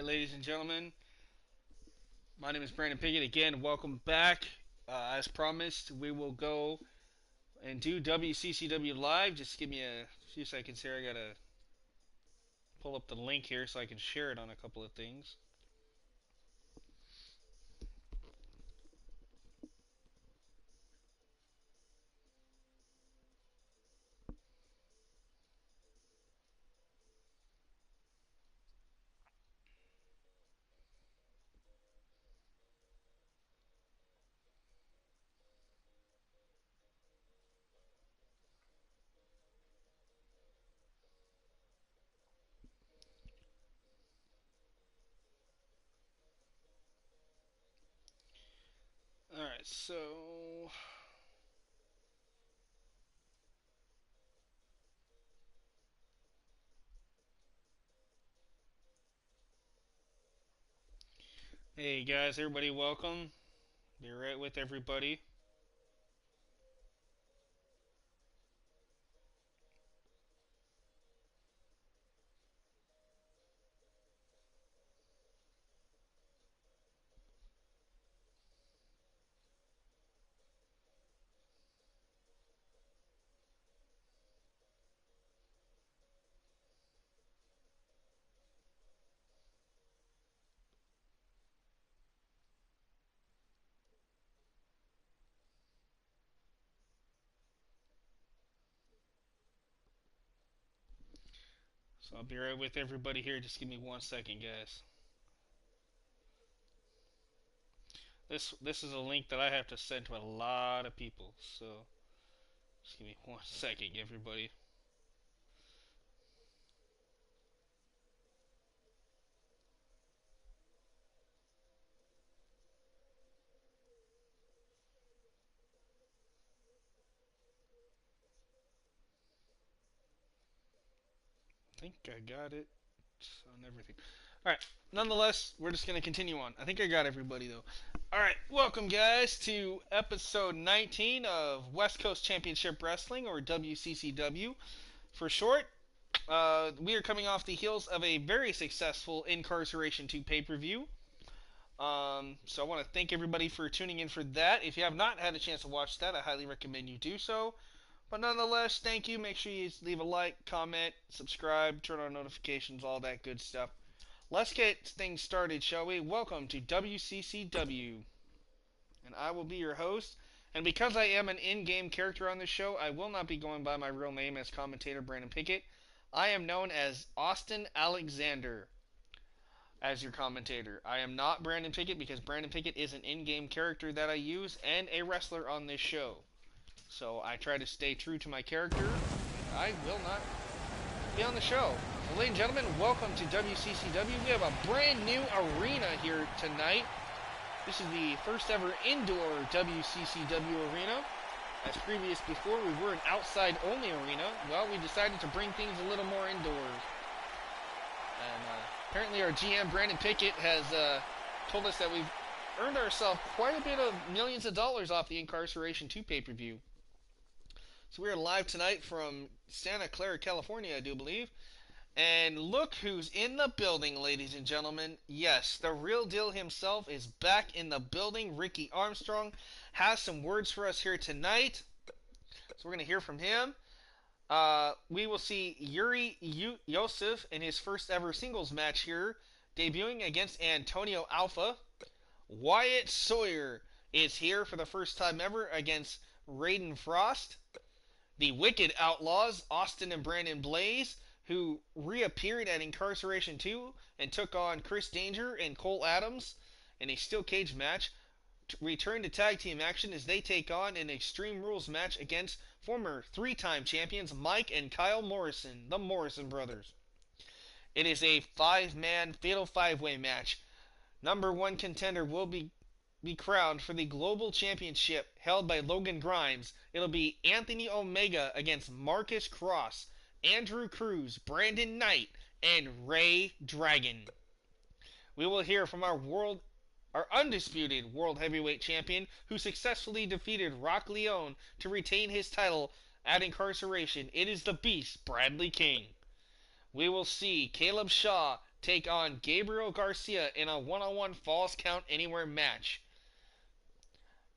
ladies and gentlemen. My name is Brandon Pickett. Again, welcome back. As promised, we will go and do WCCW live. Just give me a few seconds here. I gotta pull up the link here so I can share it on a couple of things. Alright, so. Hey guys, everybody, welcome. Be right with everybody. So I'll be right with everybody here. Just give me 1 second, guys. This is a link that I have to send to a lot of people. So just give me 1 second, everybody. I think I got it on everything. Alright, nonetheless, we're just going to continue on. I think I got everybody, though. Alright, welcome, guys, to episode 19 of West Coast Championship Wrestling, or WCCW for short. We are coming off the heels of a very successful Incarceration 2 pay-per-view. So I want to thank everybody for tuning in for that. If you have not had a chance to watch that, I highly recommend you do so. But nonetheless, thank you. Make sure you leave a like, comment, subscribe, turn on notifications, all that good stuff. Let's get things started, shall we? Welcome to WCCW. And I will be your host. And because I am an in-game character on this show, I will not be going by my real name as commentator Brandon Pickett. I am known as Austin Alexander as your commentator. I am not Brandon Pickett because Brandon Pickett is an in-game character that I use and a wrestler on this show. So I try to stay true to my character. I will not be on the show. So, ladies and gentlemen, welcome to WCCW. We have a brand new arena here tonight. This is the first ever indoor WCCW arena. As previous before, we were an outside only arena. Well, we decided to bring things a little more indoors. And apparently our GM, Brandon Pickett, has told us that we've earned ourselves quite a bit of millions of dollars off the Incarceration 2 pay-per-view. So we are live tonight from Santa Clara, California, I do believe. And look who's in the building, ladies and gentlemen. Yes, the real deal himself is back in the building. Ricky Armstrong has some words for us here tonight. So we're going to hear from him. We will see Yuri Yosef in his first ever singles match here, debuting against Antonio Alpha. Wyatt Sawyer is here for the first time ever against Raiden Frost. The Wicked Outlaws, Austin and Brandon Blaze, who reappeared at Incarceration 2 and took on Chris Danger and Cole Adams in a steel cage match, return to tag team action as they take on an Extreme Rules match against former three-time champions Mike and Kyle Morrison, the Morrison brothers. It is a five-man fatal five-way match. Number one contender will be crowned for the Global Championship held by Logan Grimes. It'll be Anthony Omega against Marcus Cross, Andrew Cruz, Brandon Knight, and Ray Dragon. We will hear from our undisputed World Heavyweight Champion who successfully defeated Rock Leone to retain his title at Incarceration. It is the Beast, Bradley King. We will see Caleb Shaw take on Gabriel Garcia in a one-on-one Falls Count Anywhere match.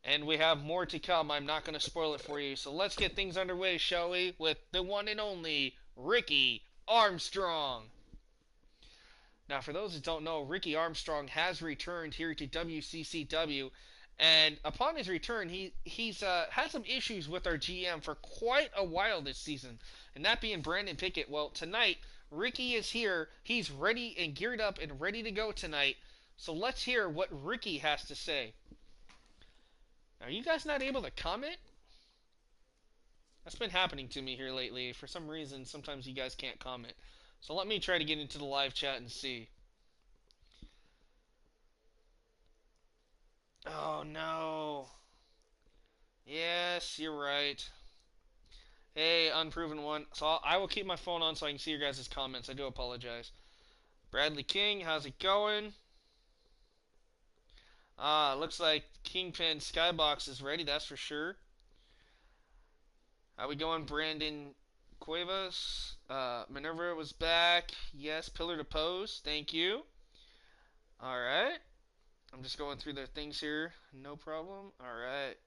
And we have more to come. I'm not going to spoil it for you. So let's get things underway, shall we? With the one and only Ricky Armstrong. Now, for those that don't know, Ricky Armstrong has returned here to WCCW. And upon his return, he's had some issues with our GM for quite a while this season. And that being Brandon Pickett. Well, tonight, Ricky is here. He's ready and geared up and ready to go tonight. So let's hear what Ricky has to say. Are you guys not able to comment? That's been happening to me here lately. For some reason, sometimes you guys can't comment. So let me try to get into the live chat and see. Oh, no. Yes, you're right. Hey, Unproven One. So I will keep my phone on so I can see your guys' comments. I do apologize. Bradley King, how's it going? Looks like Kingpin Skybox is ready, that's for sure. How we going, Brandon Cuevas? Minerva was back. Yes, Pillar to Pose. Thank you. Alright. I'm just going through the things here. No problem. Alright.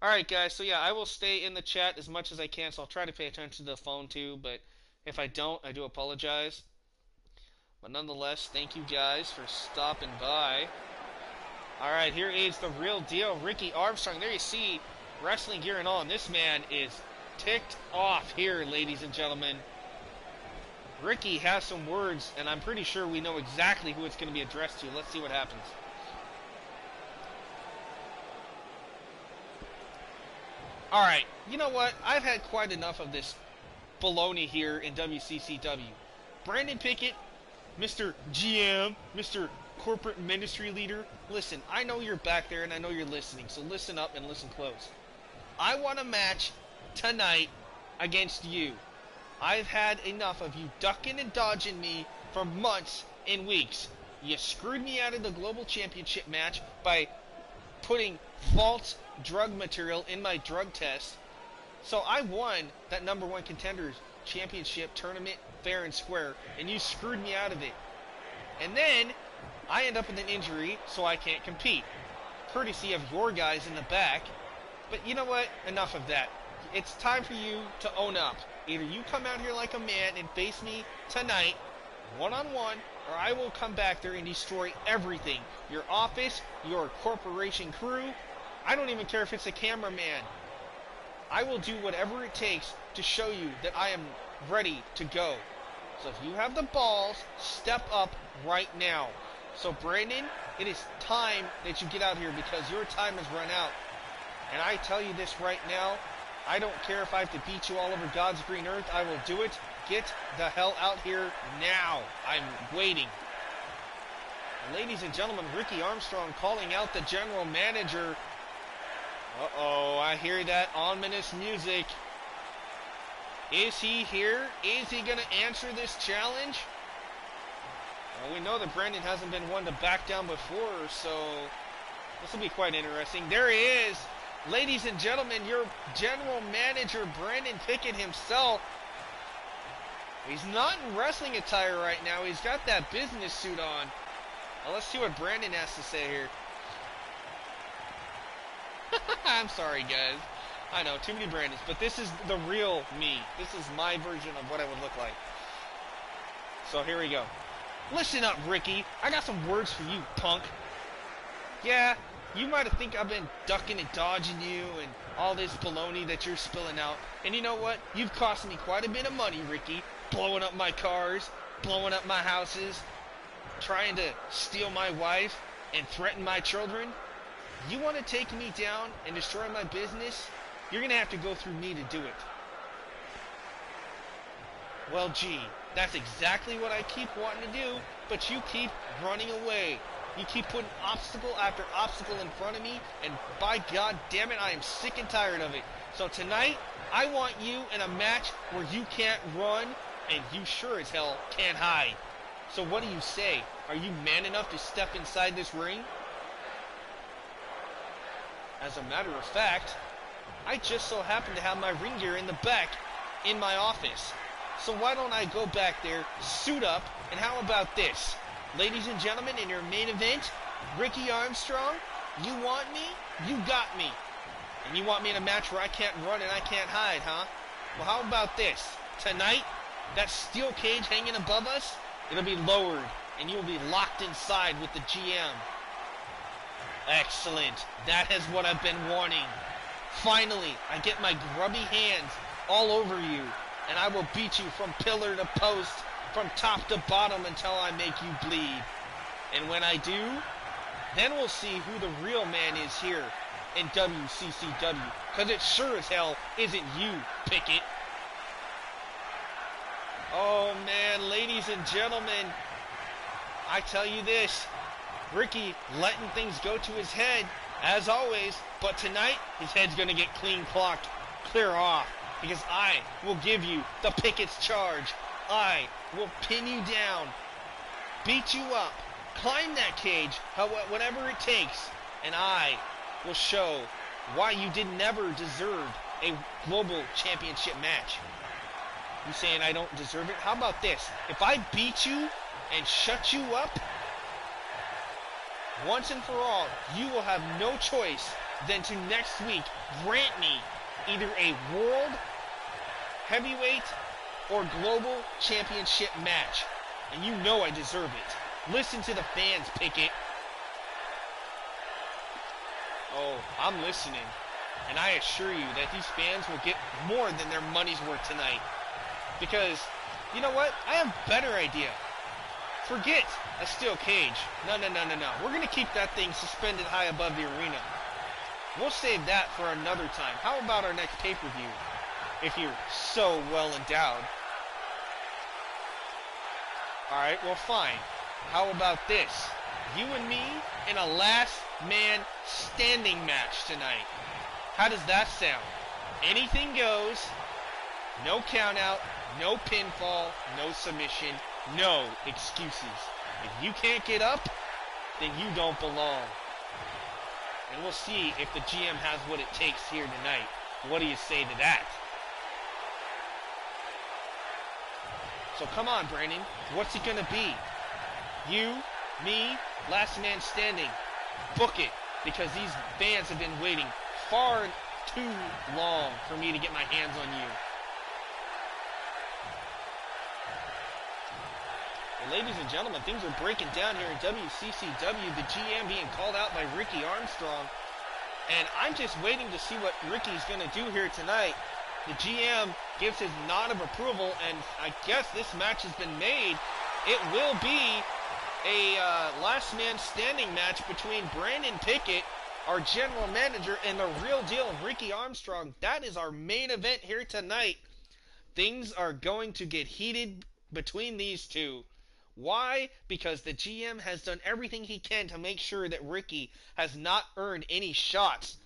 Alright, guys. So, yeah, I will stay in the chat as much as I can. So, I'll try to pay attention to the phone, too. But if I don't, I do apologize. But nonetheless, thank you guys for stopping by. Alright, here is the real deal. Ricky Armstrong. There you see wrestling gear and all. And this man is ticked off here, ladies and gentlemen. Ricky has some words, and I'm pretty sure we know exactly who it's going to be addressed to. Let's see what happens. Alright, you know what? I've had quite enough of this baloney here in WCCW. Brandon Pickett, Mr. GM, Mr. Corporate Ministry Leader, listen, I know you're back there and I know you're listening, so listen up and listen close. I want a match tonight against you. I've had enough of you ducking and dodging me for months and weeks. You screwed me out of the Global Championship match by putting false drug material in my drug test. So I won that number one contenders championship tournament fair and square, and you screwed me out of it. And then I end up with an injury, so I can't compete. Courtesy of your guys in the back. But you know what? Enough of that. It's time for you to own up. Either you come out here like a man and face me tonight, one-on-one, or I will come back there and destroy everything. Your office, your corporation crew. I don't even care if it's a cameraman. I will do whatever it takes to show you that I am ready to go. So if you have the balls, step up right now. So Brandon, it is time that you get out here because your time has run out. And I tell you this right now, I don't care if I have to beat you all over God's green earth. I will do it. Get the hell out here now. I'm waiting. Ladies and gentlemen, Ricky Armstrong calling out the general manager. Uh-oh, I hear that ominous music. Is he here? Is he going to answer this challenge? Well, we know that Brandon hasn't been one to back down before, so this will be quite interesting. There he is. Ladies and gentlemen, your general manager, Brandon Pickett himself. He's not in wrestling attire right now. He's got that business suit on. Well, let's see what Brandon has to say here. I'm sorry, guys. I know, too many Brandons. But this is the real me. This is my version of what I would look like. So here we go. Listen up, Ricky. I got some words for you, punk. Yeah, you might have think I've been ducking and dodging you and all this baloney that you're spilling out. And you know what? You've cost me quite a bit of money, Ricky. Blowing up my cars, blowing up my houses, trying to steal my wife and threaten my children. You want to take me down and destroy my business? You're going to have to go through me to do it. Well, gee, that's exactly what I keep wanting to do, but you keep running away. You keep putting obstacle after obstacle in front of me, and by God damn it, I am sick and tired of it. So tonight, I want you in a match where you can't run, and you sure as hell can't hide. So what do you say? Are you man enough to step inside this ring? As a matter of fact, I just so happen to have my ring gear in the back in my office. So why don't I go back there, suit up, and how about this? Ladies and gentlemen, in your main event, Ricky Armstrong, you want me? You got me. And you want me in a match where I can't run and I can't hide, huh? Well, how about this? Tonight, that steel cage hanging above us, it'll be lowered, and you'll be locked inside with the GM. Excellent. That is what I've been wanting. Finally, I get my grubby hands all over you, and I will beat you from pillar to post, from top to bottom until I make you bleed. And when I do, then we'll see who the real man is here in WCCW, because it sure as hell isn't you, Pickett. Oh man, ladies and gentlemen, I tell you this, Ricky letting things go to his head, as always, but tonight, his head's going to get clean clocked, clear off, because I will give you the Pickett's charge. I will pin you down, beat you up, climb that cage, whatever it takes, and I will show why you did never deserve a global championship match. You saying I don't deserve it? How about this? If I beat you and shut you up, once and for all, you will have no choice than to next week grant me either a world heavyweight or global championship match. And you know I deserve it. Listen to the fans, Pickett. Oh, I'm listening. And I assure you that these fans will get more than their money's worth tonight. Because, you know what? I have a better idea. Forget a steel cage. No. We're going to keep that thing suspended high above the arena. We'll save that for another time. How about our next pay-per-view? If you're so well endowed. Alright, well fine. How about this? You and me in a last man standing match tonight. How does that sound? Anything goes. No count out. No pinfall. No submission. No excuses. If you can't get up, then you don't belong. And we'll see if the GM has what it takes here tonight. What do you say to that? So come on, Brandon. What's it gonna be? You, me, last man standing. Book it, because these fans have been waiting far too long for me to get my hands on you. And ladies and gentlemen, things are breaking down here in WCCW. The GM being called out by Ricky Armstrong. And I'm just waiting to see what Ricky's going to do here tonight. The GM gives his nod of approval, and I guess this match has been made. It will be a last man standing match between Brandon Pickett, our general manager, and the real deal, Ricky Armstrong. That is our main event here tonight. Things are going to get heated between these two. Why? Because the GM has done everything he can to make sure that Ricky has not earned any shots.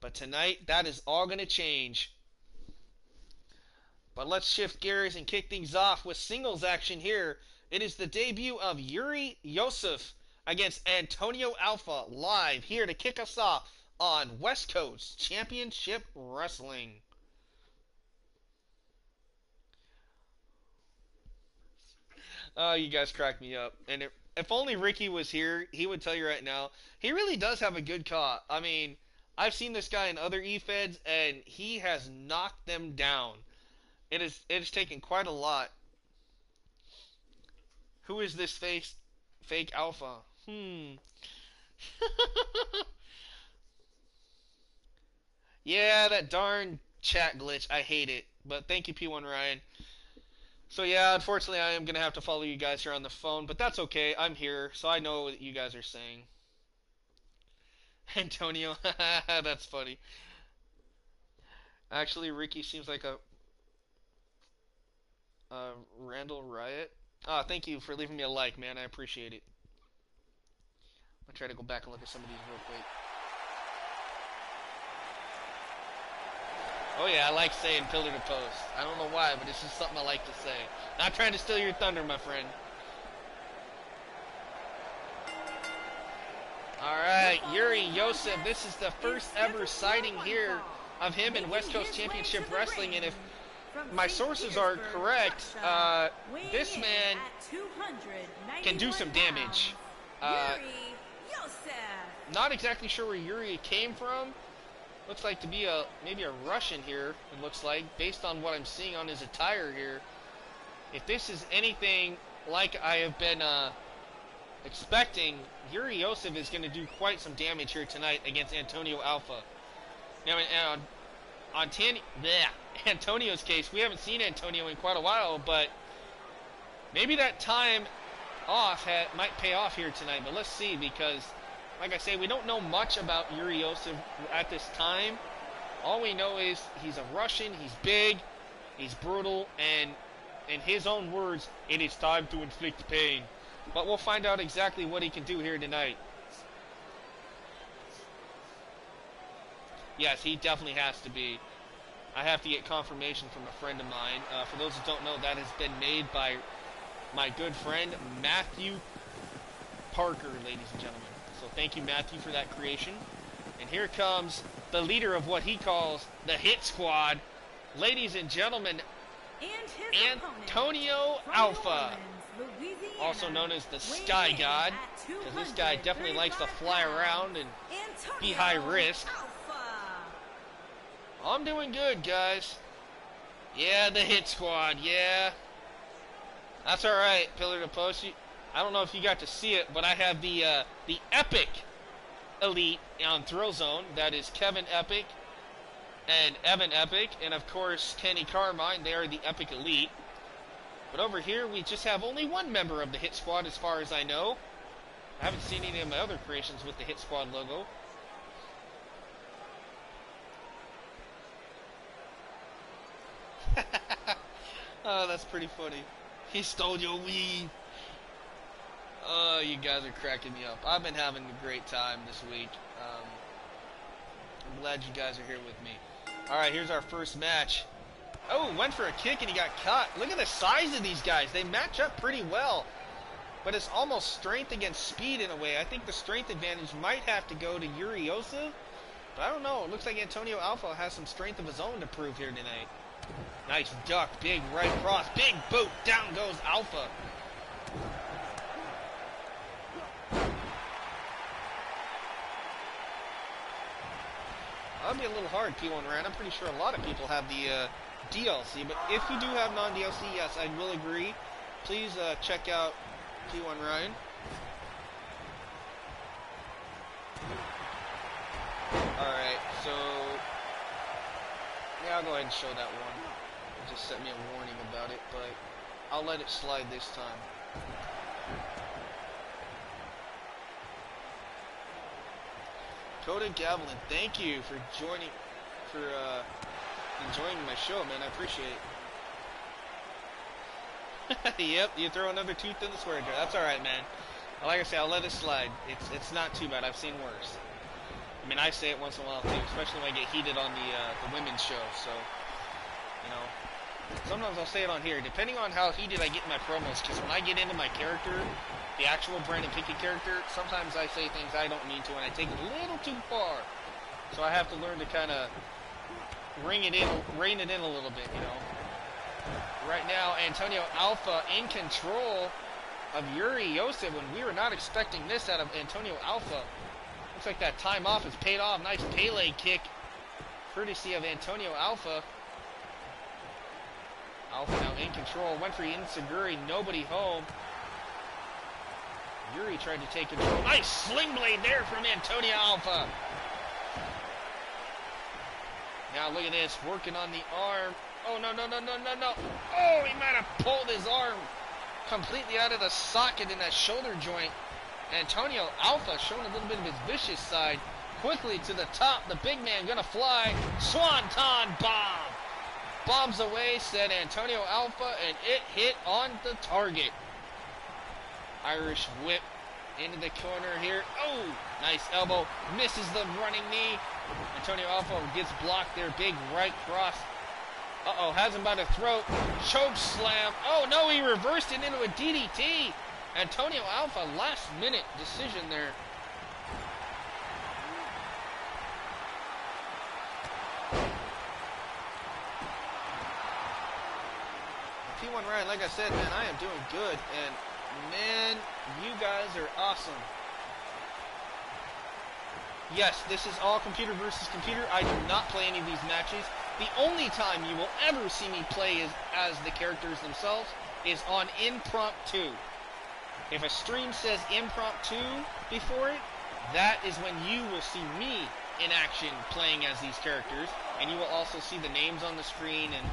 But tonight, that is all going to change. But let's shift gears and kick things off with singles action here. It is the debut of Yuri Yosef against Antonio Alpha live here to kick us off on West Coast Championship Wrestling. Oh, you guys crack me up. And if only Ricky was here, he would tell you right now, he really does have a good call. I mean, I've seen this guy in other E-Feds, and he has knocked them down. It is taken quite a lot. Who is this fake alpha? Yeah, that darn chat glitch. I hate it. But thank you, P1 Ryan. So yeah, unfortunately I am going to have to follow you guys here on the phone, but that's okay. I'm here, so I know what you guys are saying. Antonio, that's funny. Actually, Ricky seems like a Randall Riot. Ah, thank you for leaving me a like, man. I appreciate it. I'll try to go back and look at some of these real quick. Oh yeah, I like saying pillar to post. I don't know why, but it's just something I like to say. Not trying to steal your thunder, my friend. Alright, Yuri Yosef. This is the first ever sighting here of him in West Coast Championship Wrestling. And if my sources are correct, this man can do some damage. Not exactly sure where Yuri came from. Looks like to be maybe a Russian here, it looks like, based on what I'm seeing on his attire here. If this is anything like I have been expecting, Yuri Yosef is going to do quite some damage here tonight against Antonio Alpha. Now, on Antonio's case, we haven't seen Antonio in quite a while, but maybe that time off might pay off here tonight. But let's see, because, like I say, we don't know much about Yuri Yosef at this time. All we know is he's a Russian, he's big, he's brutal, and in his own words, it is time to inflict pain. But we'll find out exactly what he can do here tonight. Yes, he definitely has to be. I have to get confirmation from a friend of mine. For those who don't know, that has been made by my good friend Matthew Parker, ladies and gentlemen. So thank you, Matthew, for that creation. And here comes the leader of what he calls the Hit Squad. Ladies and gentlemen, Antonio Alpha, also known as the Sky God, because this guy definitely likes to fly around and be high risk. I'm doing good, guys. Yeah, the Hit Squad, yeah. That's alright, Pillar to Post. I don't know if you got to see it, but I have the Epic Elite on Thrill Zone. That is Kevin Epic and Evan Epic, and of course Kenny Carmine. They are the Epic Elite. But over here we just have only one member of the Hit Squad as far as I know. I haven't seen any of my other creations with the Hit Squad logo. Oh, that's pretty funny. He stole your weed. Oh, you guys are cracking me up. I've been having a great time this week. I'm glad you guys are here with me. Alright, here's our first match. Oh, went for a kick and he got caught. Look at the size of these guys. They match up pretty well. But it's almost strength against speed in a way. I think the strength advantage might have to go to Yuri Yosef. But I don't know. It looks like Antonio Alpha has some strength of his own to prove here tonight. Nice duck. Big right cross. Big boot. Down goes Alpha. That'll be a little hard, P1 Ryan. I'm pretty sure a lot of people have the DLC, but if you do have non-DLC, yes, I will agree. Please check out P1 Ryan. Alright, so yeah, I'll go ahead and show that one. It just sent me a warning about it, but I'll let it slide this time. Coda Gavelin, thank you for enjoying my show, man. I appreciate it. Yep, you throw another tooth in the swear jar. That's alright, man. Like I say, I'll let it slide. It's not too bad. I've seen worse. I mean, I say it once in a while too, especially when I get heated on the women's show. So, you know, sometimes I'll say it on here, depending on how heated I get in my promos. Because when I get into my character, the actual Brandon Pickett character, sometimes I say things I don't mean to, and I take it a little too far. So I have to learn to kind of rein it in a little bit, you know. Right now, Antonio Alpha in control of Yuri Yosef, when we were not expecting this out of Antonio Alpha. Looks like that time off has paid off. Nice Pele kick, courtesy of Antonio Alpha. Alpha now in control. Went for Insaguri, nobody home. Yuri tried to take control. Nice sling blade there from Antonio Alpha. Now look at this, working on the arm. Oh, no. Oh, he might have pulled his arm completely out of the socket in that shoulder joint. Antonio Alpha showing a little bit of his vicious side. Quickly to the top, the big man gonna fly. Swanton bomb. Bombs away, said Antonio Alpha, and it hit on the target. Irish whip into the corner here. Oh, nice elbow. Misses the running knee. Antonio Alpha gets blocked there. Big right cross. Uh-oh, has him by the throat. Choke slam. Oh, no, he reversed it into a DDT. Antonio Alpha, last minute decision there. T1 Ryan, like I said, man, I am doing good, and man, you guys are awesome. Yes, this is all computer versus computer. I do not play any of these matches. The only time you will ever see me play as the characters themselves is on impromptu. If a stream says impromptu before it, that is when you will see me in action playing as these characters, and you will also see the names on the screen and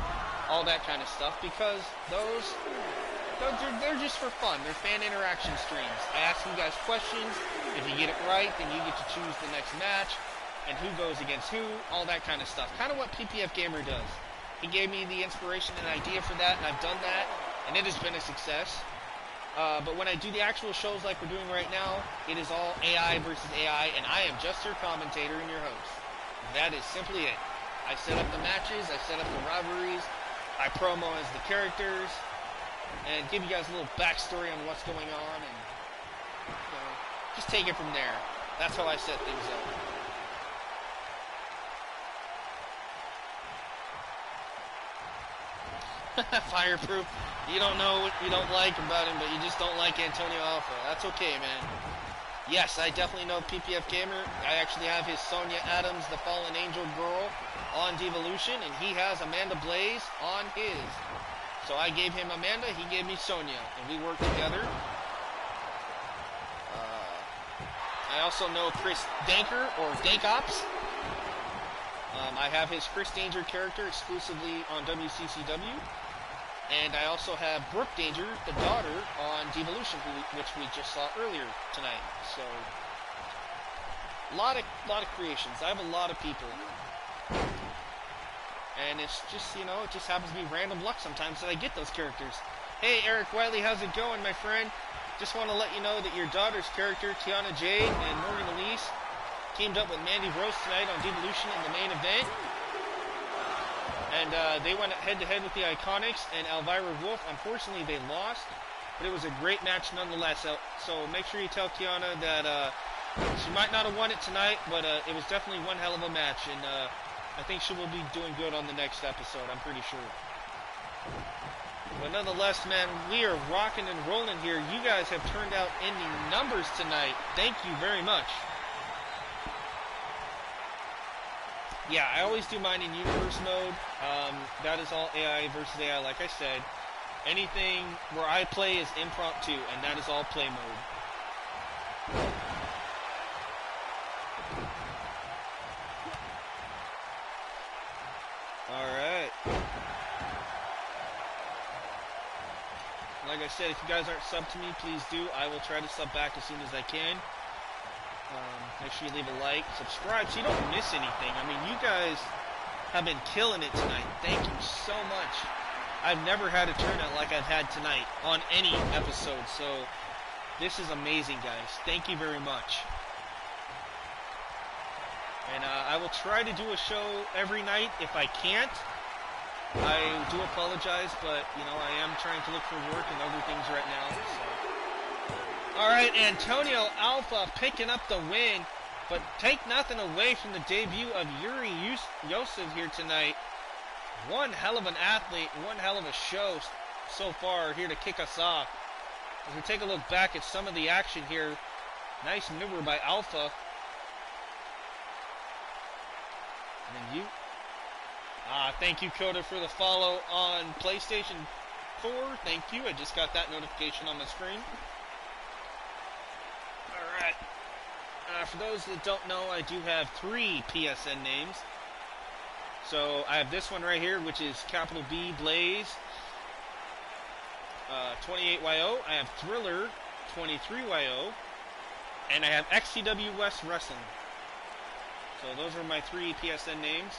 all that kind of stuff, because they're just for fun. They're fan interaction streams. I ask you guys questions. If you get it right, then you get to choose the next match and who goes against who, all that kind of stuff. Kind of what PPF Gamer does. He gave me the inspiration and idea for that, and I've done that, and it has been a success. But when I do the actual shows like we're doing right now, it is all AI versus AI, and I am just your commentator and your host. That is simply it. I set up the matches, I set up the rivalries, I promo as the characters, and give you guys a little backstory on what's going on, and just take it from there. That's how I set things up. Fireproof. You don't know what you don't like about him, but you just don't like Antonio Alpha. That's okay, man. Yes, I definitely know PPF Gamer. I actually have his Sonya Adams, the Fallen Angel girl, on Devolution, and he has Amanda Blaze on his. So I gave him Amanda, he gave me Sonya, and we worked together. I also know Chris Danker, or Dankops. I have his Chris Danger character exclusively on WCCW. And I also have Brooke Danger, the daughter, on Devolution, which we just saw earlier tonight. So, a lot of creations. I have a lot of people. And it's just, it just happens to be random luck sometimes that I get those characters. Hey, Eric Wiley, how's it going, my friend? Just want to let you know that your daughter's character, Tiana Jade and Morgan Elise, teamed up with Mandy Rose tonight on Devolution in the main event. And they went head-to-head with the Iconics and Elvira Wolf. Unfortunately, they lost, but it was a great match nonetheless. So make sure you tell Tiana that she might not have won it tonight, but it was definitely one hell of a match, and I think she will be doing good on the next episode, I'm pretty sure. But nonetheless, man, we are rocking and rolling here. You guys have turned out ending numbers tonight. Thank you very much. Yeah, I always do mine in universe mode. That is all AI versus AI, like I said. Anything where I play is impromptu, and that is all play mode. Alright. Like I said, if you guys aren't subbed to me, please do. I will try to sub back as soon as I can. Make sure you leave a like, subscribe so you don't miss anything. I mean, you guys have been killing it tonight. Thank you so much. I've never had a turnout like I've had tonight on any episode, so this is amazing, guys. Thank you very much. And I will try to do a show every night if I can't. I do apologize, but, I am trying to look for work and other things right now, so. Alright, Antonio Alpha picking up the win, but take nothing away from the debut of Yuri Yosef here tonight. One hell of an athlete, one hell of a show so far here to kick us off. As we take a look back at some of the action here, nice maneuver by Alpha. And then you. Thank you, Coda, for the follow on PlayStation 4. Thank you. I just got that notification on my screen. Alright. For those that don't know, I do have 3 PSN names. So I have this one right here, which is capital B Blaze 28YO. I have Thriller 23YO. And I have XCW West Wrestling. So those are my 3 PSN names.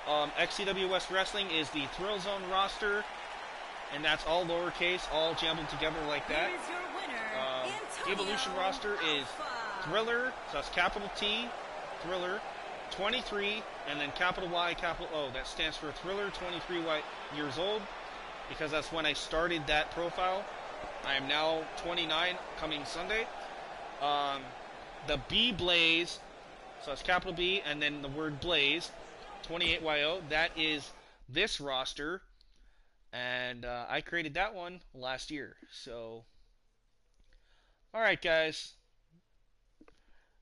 XCW West Wrestling is the Thrill Zone roster, and that's all lowercase, all jumbled together like that. Evolution roster is Thriller, so that's capital T, Thriller, 23, and then capital Y, capital O. That stands for Thriller 23 years old, because that's when I started that profile. I am now 29, coming Sunday. The B Blaze, so it's capital B, and then the word Blaze, 28YO, that is this roster. and I created that one last year. So, all right, guys,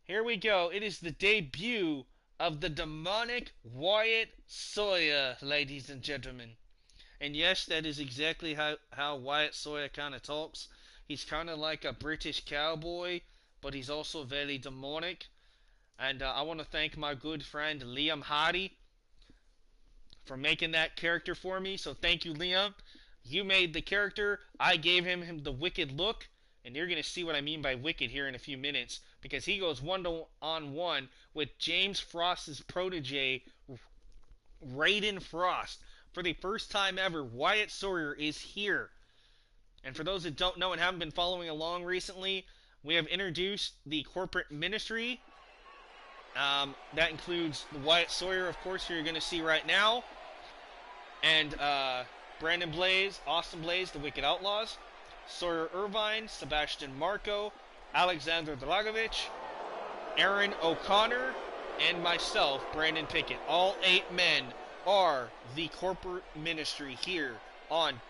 here we go. It is the debut of the demonic Wyatt Sawyer, ladies and gentlemen. And yes, that is exactly how Wyatt Sawyer kind of talks. He's kind of like a British cowboy, but he's also very demonic. And I want to thank my good friend Liam Hardy for making that character for me. So thank you, Liam. You made the character. I gave him the wicked look. And you're going to see what I mean by wicked here in a few minutes. Because he goes one-on-one with James Frost's protege, Raiden Frost. For the first time ever, Wyatt Sawyer is here. And for those that don't know and haven't been following along recently, we have introduced the corporate ministry. That includes the Wyatt Sawyer, of course, who you're going to see right now. And Brandon Blaze, Austin Blaze, the Wicked Outlaws. Sawyer Irvine, Sebastian Marco, Alexander Dragovich, Aaron O'Connor, and myself, Brandon Pickett. All 8 men are the corporate ministry here on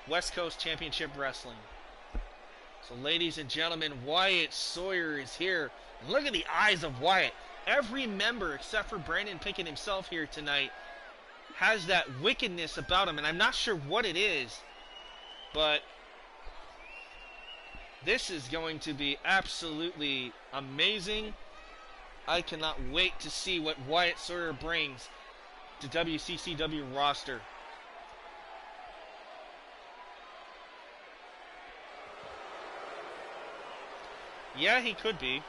West Coast Championship Wrestling. So, ladies and gentlemen, Wyatt Sawyer is here. And look at the eyes of Wyatt. Every member, except for Brandon Pickett himself here tonight, has that wickedness about him, and I'm not sure what it is, but this is going to be absolutely amazing. I cannot wait to see what Wyatt Sawyer brings to WCCW roster. Yeah, he could be.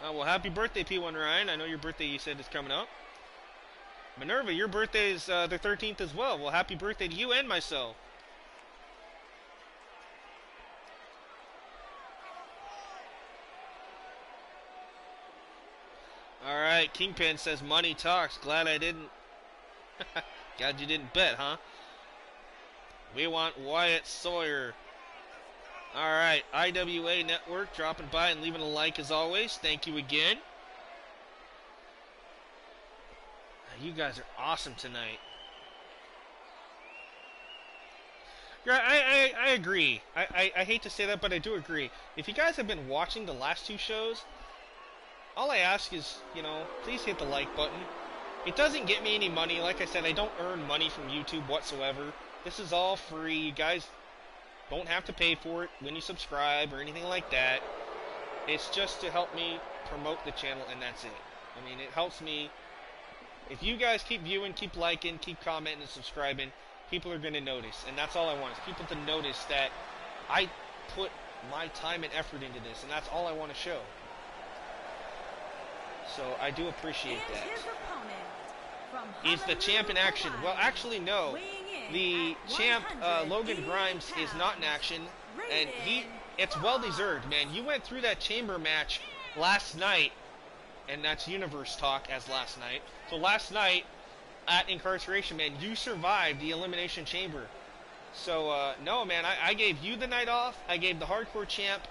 Well, happy birthday, P1 Ryan. I know your birthday, you said, is coming up. Minerva, your birthday is the 13th as well. Well, happy birthday to you and myself. Alright, Kingpin says money talks. Glad I didn't. Glad you didn't bet, huh? We want Wyatt Sawyer. Alright, IWA Network dropping by and leaving a like as always. Thank you again. You guys are awesome tonight. Yeah, I agree. I hate to say that, but I do agree. If you guys have been watching the last 2 shows, all I ask is, please hit the like button. It doesn't get me any money. Like I said, I don't earn money from YouTube whatsoever. This is all free. You guys don't have to pay for it when you subscribe or anything like that. It's just to help me promote the channel, and that's it. I mean, it helps me. If you guys keep viewing, keep liking, keep commenting, and subscribing, people are going to notice. And that's all I want, is people to notice that I put my time and effort into this, and that's all I want to show. So I do appreciate that. Is the champ in action? Well, actually, no. The champ, Logan Grimes, is not in action, and it's well-deserved, man. You went through that chamber match last night, and that's Universe Talk as last night. So last night, at Incarceration, man, you survived the Elimination Chamber. So, no, man, I gave you the night off. I gave the Hardcore Champ,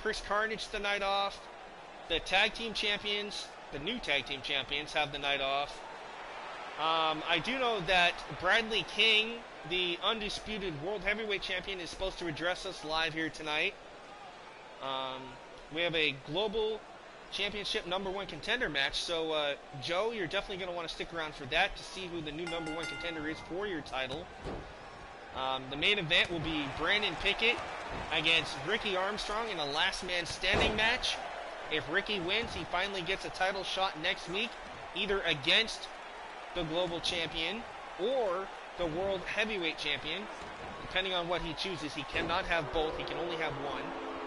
Chris Carnage, the night off. The Tag Team Champions, the new Tag Team Champions, have the night off. I do know that Bradley King, the undisputed World Heavyweight Champion, is supposed to address us live here tonight. We have a Global Championship #1 contender match, so Joe, you're definitely going to want to stick around for that to see who the new #1 contender is for your title. The main event will be Brandon Pickett against Ricky Armstrong in a last man standing match. If Ricky wins, he finally gets a title shot next week, either against the Global Champion or the World Heavyweight Champion, depending on what he chooses. He cannot have both, he can only have one,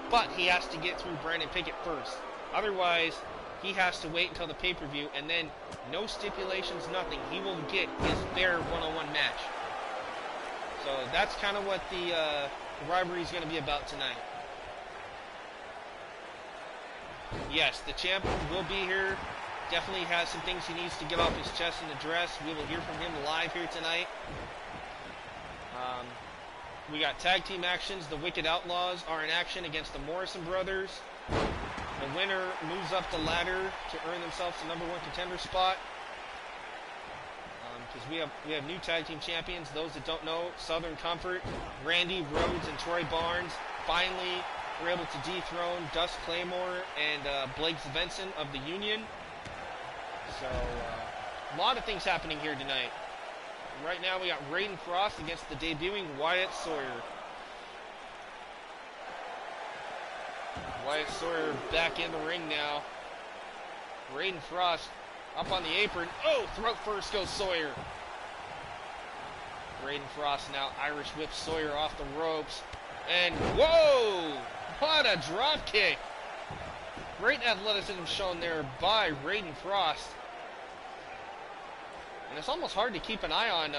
but he has to get through Brandon Pickett first. Otherwise, he has to wait until the pay-per-view, and then no stipulations, nothing. He will get his fair one-on-one match. So that's kind of what the rivalry is going to be about tonight. Yes, the champ will be here. Definitely has some things he needs to get off his chest and address. We will hear from him live here tonight. We got tag team actions. The Wicked Outlaws are in action against the Morrison Brothers. The winner moves up the ladder to earn themselves the #1 contender spot. Because we have new tag team champions. Those that don't know, Southern Comfort, Randy Rhodes and Troy Barnes finally were able to dethrone Dust Claymore and Blake Svensson of the Union. So a lot of things happening here tonight. Right now we got Raiden Frost against the debuting Wyatt Sawyer. Wyatt Sawyer back in the ring now. Raiden Frost up on the apron. Oh, throat first goes Sawyer. Raiden Frost now Irish whips Sawyer off the ropes. And whoa! What a drop kick! Great athleticism shown there by Raiden Frost. And it's almost hard to keep an eye on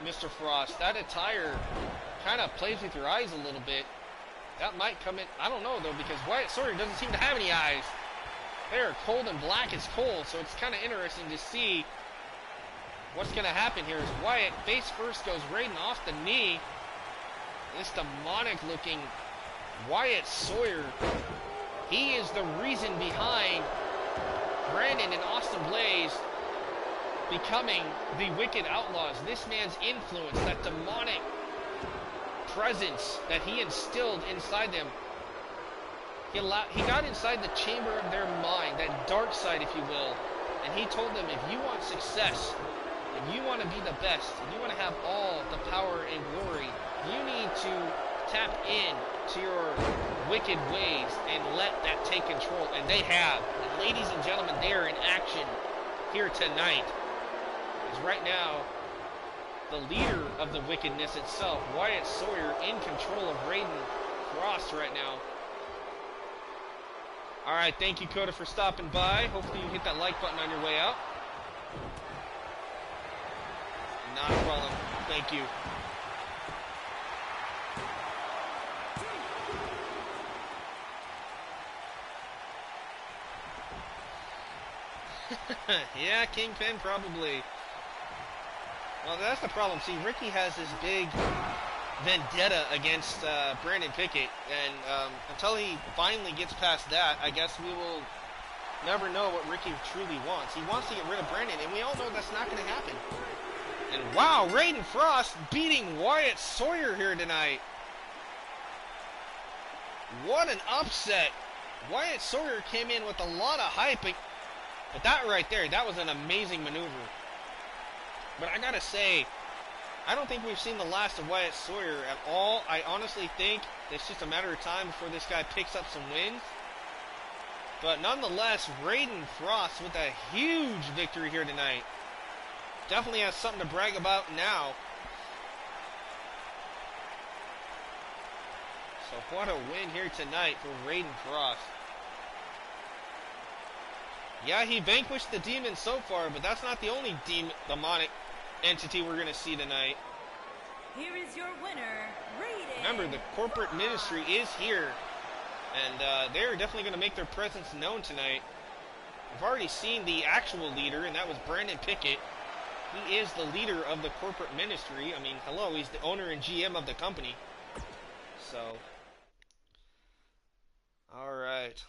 Mr. Frost. That attire kind of plays with your eyes a little bit. That might come in. I don't know, though, because Wyatt Sawyer doesn't seem to have any eyes. They are cold and black as coal, so it's kind of interesting to see what's going to happen here. As Wyatt, face first, goes Raiden off the knee. This demonic-looking Wyatt Sawyer, he is the reason behind Brandon and Austin Blaze becoming the Wicked Outlaws. This man's influence, that demonic presence that he instilled inside them, he got inside the chamber of their mind, that dark side, if you will, and he told them, if you want success, if you want to be the best, if you want to have all the power and glory, you need to tap in to your wicked ways and let that take control. And they have. And ladies and gentlemen, they are in action here tonight. As right now, the leader of the wickedness itself, Wyatt Sawyer, in control of Raiden Frost right now. Alright, thank you, Coda, for stopping by. Hopefully you hit that like button on your way out. Not a problem. Thank you. Yeah, Kingpin, probably. Well, that's the problem. See, Ricky has this big vendetta against Brandon Pickett, and until he finally gets past that, I guess we will never know what Ricky truly wants. He wants to get rid of Brandon, and we all know that's not going to happen. And wow, Raiden Frost beating Wyatt Sawyer here tonight. What an upset. Wyatt Sawyer came in with a lot of hype, but that right there, that was an amazing maneuver. But I gotta say, I don't think we've seen the last of Wyatt Sawyer at all. I honestly think it's just a matter of time before this guy picks up some wins. But nonetheless, Raiden Frost with a huge victory here tonight. Definitely has something to brag about now. So what a win here tonight for Raiden Frost. Yeah, he vanquished the demon so far, but that's not the only demonic entity we're going to see tonight. Here is your winner, Raiden. Remember, the corporate ministry is here, and they're definitely going to make their presence known tonight. We've already seen the actual leader, and that was Brandon Pickett. He is the leader of the corporate ministry. I mean, hello, he's the owner and GM of the company. So, all right.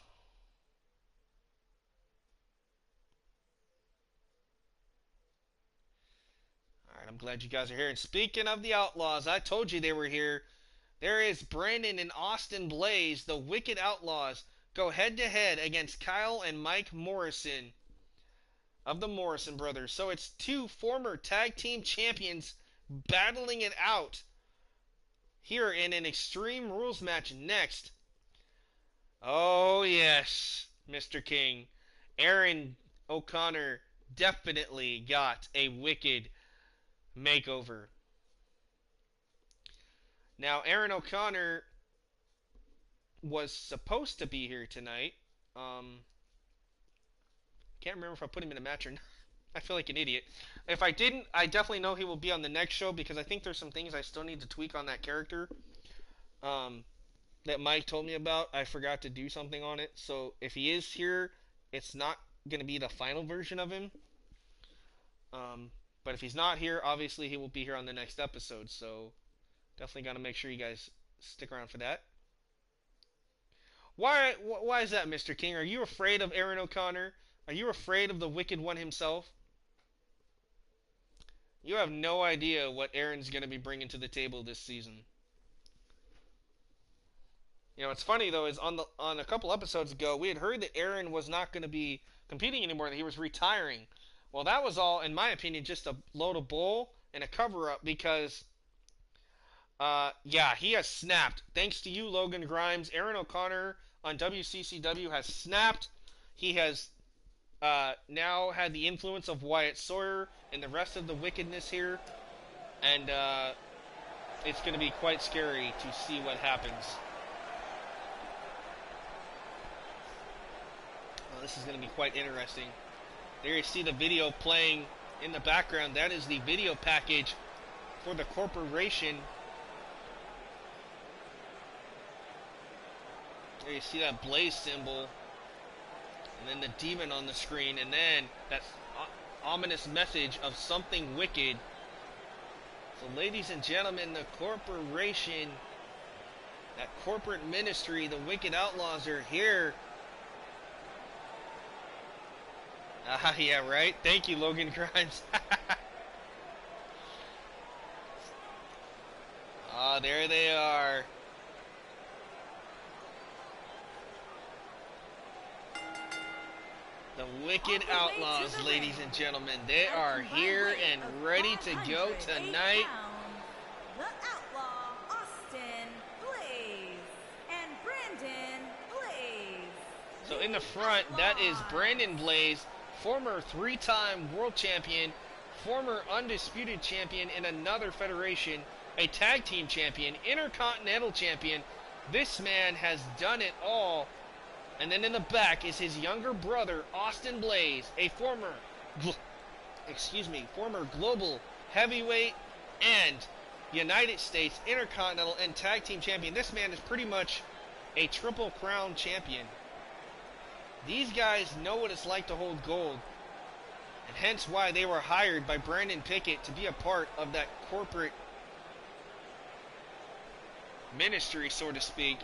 I'm glad you guys are here. And speaking of the Outlaws, I told you they were here. There is Brandon and Austin Blaze, the Wicked Outlaws, go head-to-head against Kyle and Mike Morrison of the Morrison Brothers. So it's two former tag team champions battling it out here in an Extreme Rules match next. Oh, yes, Mr. King. Aaron O'Connor definitely got a Wicked makeover. Now, Aaron O'Connor was supposed to be here tonight. Can't remember if I put him in a match or not. I feel like an idiot. If I didn't, I definitely know he will be on the next show, because I think there's some things I still need to tweak on that character that Mike told me about. I forgot to do something on it. So if he is here, it's not going to be the final version of him. But if he's not here, obviously he will be here on the next episode. So definitely got to make sure you guys stick around for that. Why is that, Mr. King? Are you afraid of Aaron O'Connor? Are you afraid of the Wicked One himself? You have no idea what Aaron's going to be bringing to the table this season. You know, what's funny though is on a couple episodes ago, we had heard that Aaron was not going to be competing anymore, that he was retiring. Well, that was all, in my opinion, just a load of bull and a cover-up because, yeah, he has snapped. Thanks to you, Logan Grimes. Aaron O'Connor on WCCW has snapped. He has now had the influence of Wyatt Sawyer and the rest of the wickedness here, and it's going to be quite scary to see what happens. This is going to be quite interesting. There you see the video playing in the background. That is the video package for the corporation. There you see that blaze symbol. And then the demon on the screen. And then that ominous message of something wicked. So ladies and gentlemen, the corporation, that corporate ministry, the Wicked Outlaws are here. Yeah, right? Thank you, Logan Grimes. There they are. The Wicked Outlaws, ladies and gentlemen. They are here and ready to go tonight. The Outlaw, Austin Blaze, and Brandon Blaze. So in the front, that is Brandon Blaze, former three-time world champion, former undisputed champion in another federation, a tag team champion, intercontinental champion. This man has done it all. And then in the back is his younger brother, Austin Blaze, a former global heavyweight and United States intercontinental and tag team champion. This man is pretty much a triple crown champion. These guys know what it's like to hold gold, and hence why they were hired by Brandon Pickett to be a part of that corporate ministry, so to speak.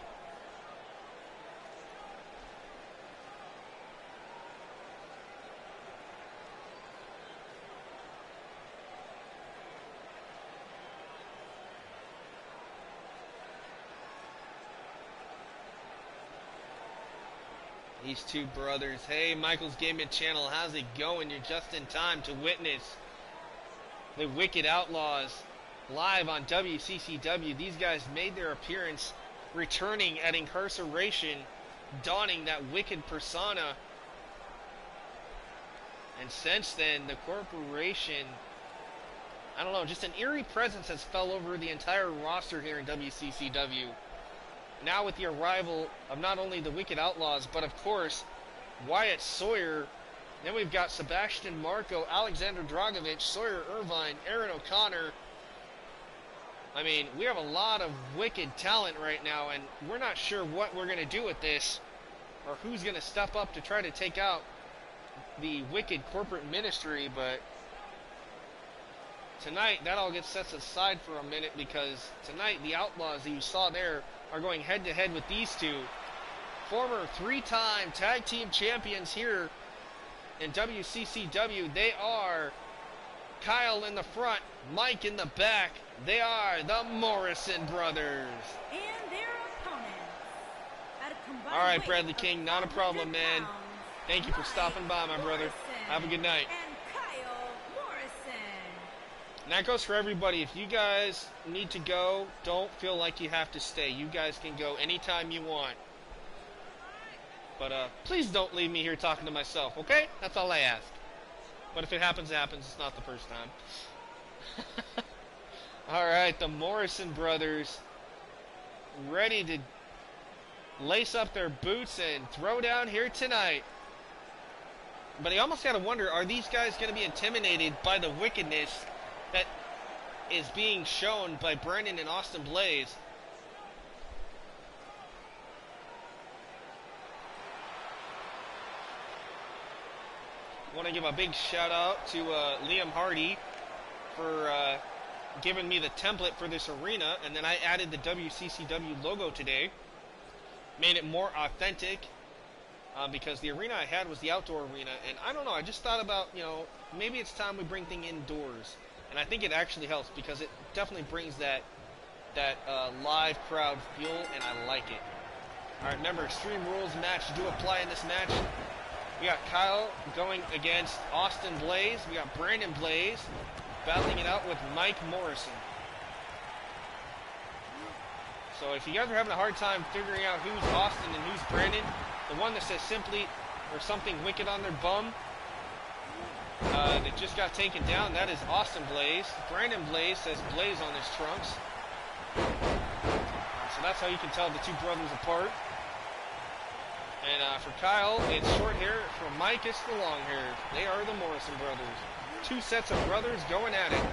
These two brothers. Hey, Michael's Gaming Channel, how's it going? You're just in time to witness the Wicked Outlaws live on WCCW. These guys made their appearance returning at Incarceration, donning that wicked persona. And since then, the corporation, I don't know, just an eerie presence has fell over the entire roster here in WCCW. Now with the arrival of not only the Wicked Outlaws, but of course, Wyatt Sawyer. Then we've got Sebastian Marco, Alexander Dragovich, Sawyer Irvine, Aaron O'Connor. I mean, we have a lot of wicked talent right now, and we're not sure what we're going to do with this, or who's going to step up to try to take out the wicked corporate ministry, but tonight, that all gets set aside for a minute, because tonight, the Outlaws that you saw there are going head-to-head with these two former three-time tag team champions here in WCCW. They are Kyle in the front, Mike in the back. They are the Morrison brothers. And their opponents. At a combined All right, weight Bradley of King, not a problem, 100 man. pounds, Thank you for stopping by, my brother. Morrison Have a good night. And Kyle Morrison. And that goes for everybody. If you guys need to go, don't feel like you have to stay. You guys can go anytime you want. But please don't leave me here talking to myself, okay? That's all I ask. But if it happens, it happens. It's not the first time. All right, the Morrison brothers ready to lace up their boots and throw down here tonight. But I almost got to wonder, are these guys going to be intimidated by the wickedness that is being shown by Brandon and Austin Blaze? I want to give a big shout out to Liam Hardy for giving me the template for this arena, and then I added the WCCW logo today. made it more authentic. Because the arena I had was the outdoor arena, and I don't know, I just thought about, maybe it's time we bring things indoors, and I think it actually helps because it definitely brings that live crowd feel, and I like it. All right, remember, Extreme Rules match do apply in this match. We got Kyle going against Austin Blaze. We got Brandon Blaze battling it out with Mike Morrison. So if you guys are having a hard time figuring out who's Austin and who's Brandon, the one that says simply or something wicked on their bum that just got taken down, that is Austin Blaze. Brandon Blaze says Blaze on his trunks. So that's how you can tell the two brothers apart. And for Kyle, it's short hair. For Mike, it's the long hair. They are the Morrison brothers. Two sets of brothers going at it.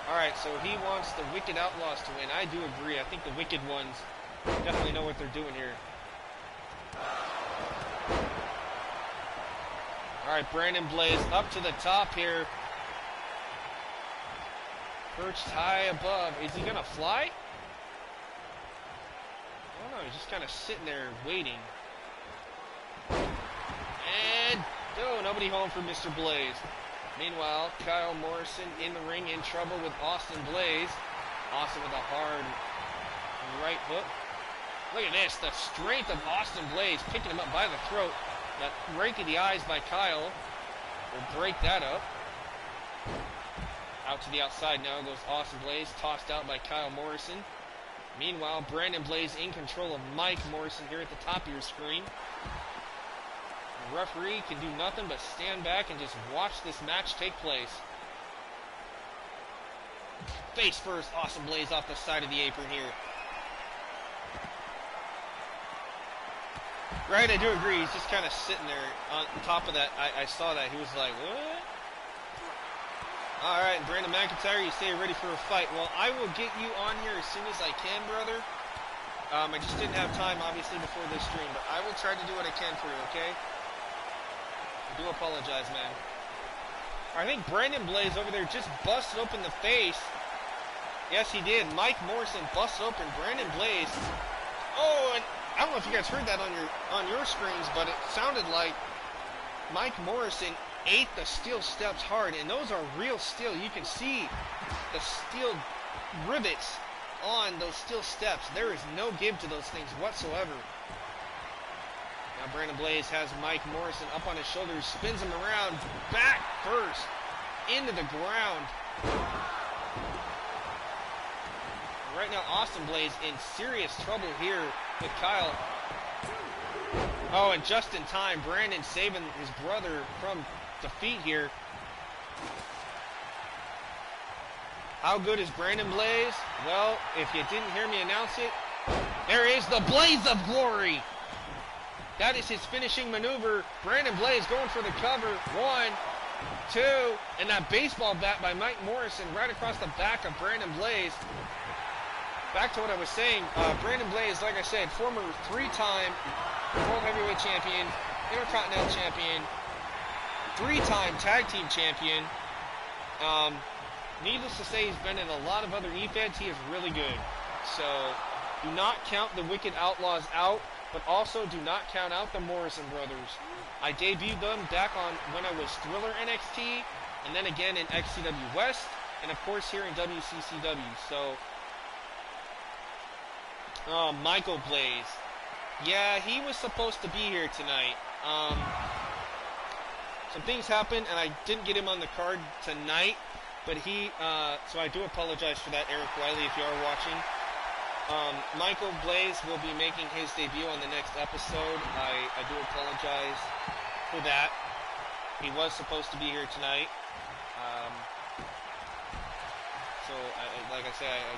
Alright, so he wants the Wicked Outlaws to win. I do agree. I think the Wicked ones definitely know what they're doing here. Alright, Brandon Blaze up to the top here. Perched high above. Is he going to fly? I don't know. He's just kind of sitting there waiting. And, nobody home for Mr. Blaze. Meanwhile, Kyle Morrison in the ring in trouble with Austin Blaze. Austin with a hard right hook. Look at this, the strength of Austin Blaze picking him up by the throat. That rake of the eyes by Kyle will break that up. Out to the outside now goes Austin Blaze, tossed out by Kyle Morrison. Meanwhile, Brandon Blaze in control of Mike Morrison here at the top of your screen. The referee can do nothing but stand back and just watch this match take place. Face first, Austin Blaze off the side of the apron here. Right, I do agree. He's just kind of sitting there on top of that. I saw that. He was like, what? Alright, Brandon McIntyre, you say you're ready for a fight. Well, I will get you on here as soon as I can, brother. I just didn't have time, obviously, before this stream. But I will try to do what I can for you, okay? I do apologize, man. I think Brandon Blaze over there just busted open the face. Yes, he did. Mike Morrison busted open Brandon Blaze. Oh, and I don't know if you guys heard that on your screens, but it sounded like Mike Morrison ate the steel steps hard, and those are real steel. You can see the steel rivets on those steel steps. There is no give to those things whatsoever. Now Brandon Blaze has Mike Morrison up on his shoulders, spins him around, back first, into the ground. Right now, Austin Blaze in serious trouble here with Kyle. Oh, and just in time, Brandon saving his brother from defeat here. How good is Brandon Blaze? Well, if you didn't hear me announce it, there is the Blaze of Glory. That is his finishing maneuver. Brandon Blaze going for the cover. 1, 2, and that baseball bat by Mike Morrison right across the back of Brandon Blaze. Back to what I was saying, Brandon Blaze, like I said, former 3-time World Heavyweight Champion, Intercontinental Champion, 3-time Tag Team Champion. Needless to say, he's been in a lot of other e-feds. He is really good. So, do not count the Wicked Outlaws out, but also do not count out the Morrison brothers. I debuted them back on when I was Thriller NXT, and then again in XCW West, and of course here in WCCW. So, Michael Blaze. Yeah, he was supposed to be here tonight. Some things happened, and I didn't get him on the card tonight. But so I do apologize for that, Eric Wiley, if you are watching. Michael Blaze will be making his debut on the next episode. I do apologize for that. He was supposed to be here tonight. So, like I said, I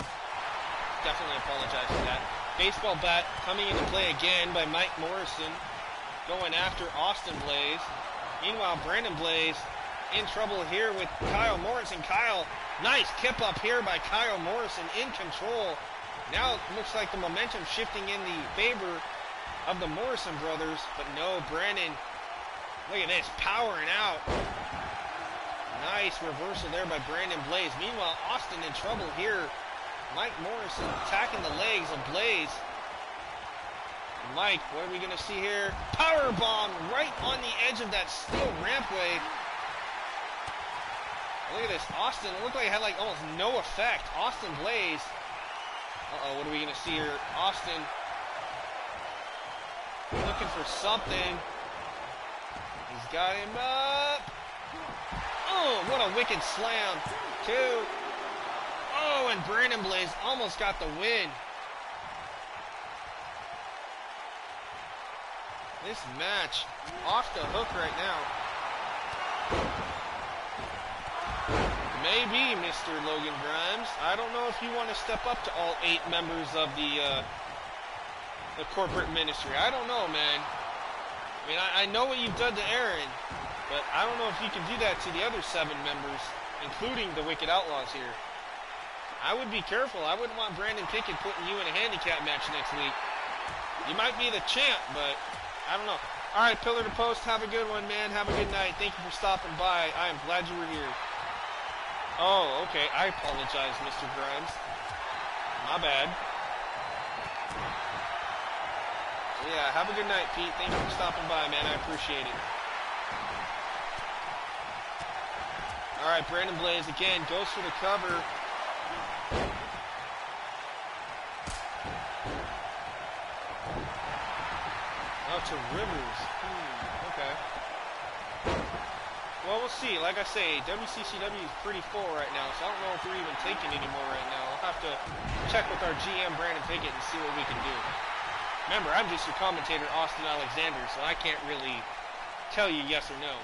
definitely apologize for that. Baseball bat coming into play again by Mike Morrison, going after Austin Blaze. Meanwhile, Brandon Blaze in trouble here with Kyle Morrison. Kyle, nice kip up here by Kyle Morrison, in control. Now it looks like the momentum shifting in the favor of the Morrison brothers, but no, Brandon, look at this, powering out. Nice reversal there by Brandon Blaze. Meanwhile, Austin in trouble here. Mike Morrison attacking the legs of Blaze. Mike, what are we going to see here? Power bomb right on the edge of that steel rampway. Look at this. Austin, it looked like it had like almost no effect. Austin Blaze. Uh-oh, what are we going to see here? Austin looking for something. He's got him up. Oh, what a wicked slam. 2. Oh, and Brandon Blaze almost got the win. This match off the hook right now. Maybe, Mr. Logan Grimes. I don't know if you want to step up to all 8 members of the corporate ministry. I don't know, man. I mean, I know what you've done to Aaron, but I don't know if you can do that to the other 7 members, including the Wicked Outlaws here. I would be careful. I wouldn't want Brandon Pickett putting you in a handicap match next week. You might be the champ, but I don't know. All right, Pillar to Post, have a good one, man. Have a good night. Thank you for stopping by. I am glad you were here. Oh, okay. I apologize, Mr. Grimes. My bad. Yeah, have a good night, Pete. Thank you for stopping by, man. I appreciate it. All right, Brandon Blaze again goes for the cover. Oh, to Rivers. Okay. Well, we'll see. Like I say, WCCW is pretty full right now, so I don't know if we're even taking any more right now. I'll have to check with our GM, Brandon Pickett, and see what we can do. Remember, I'm just your commentator, Austin Alexander, so I can't really tell you yes or no.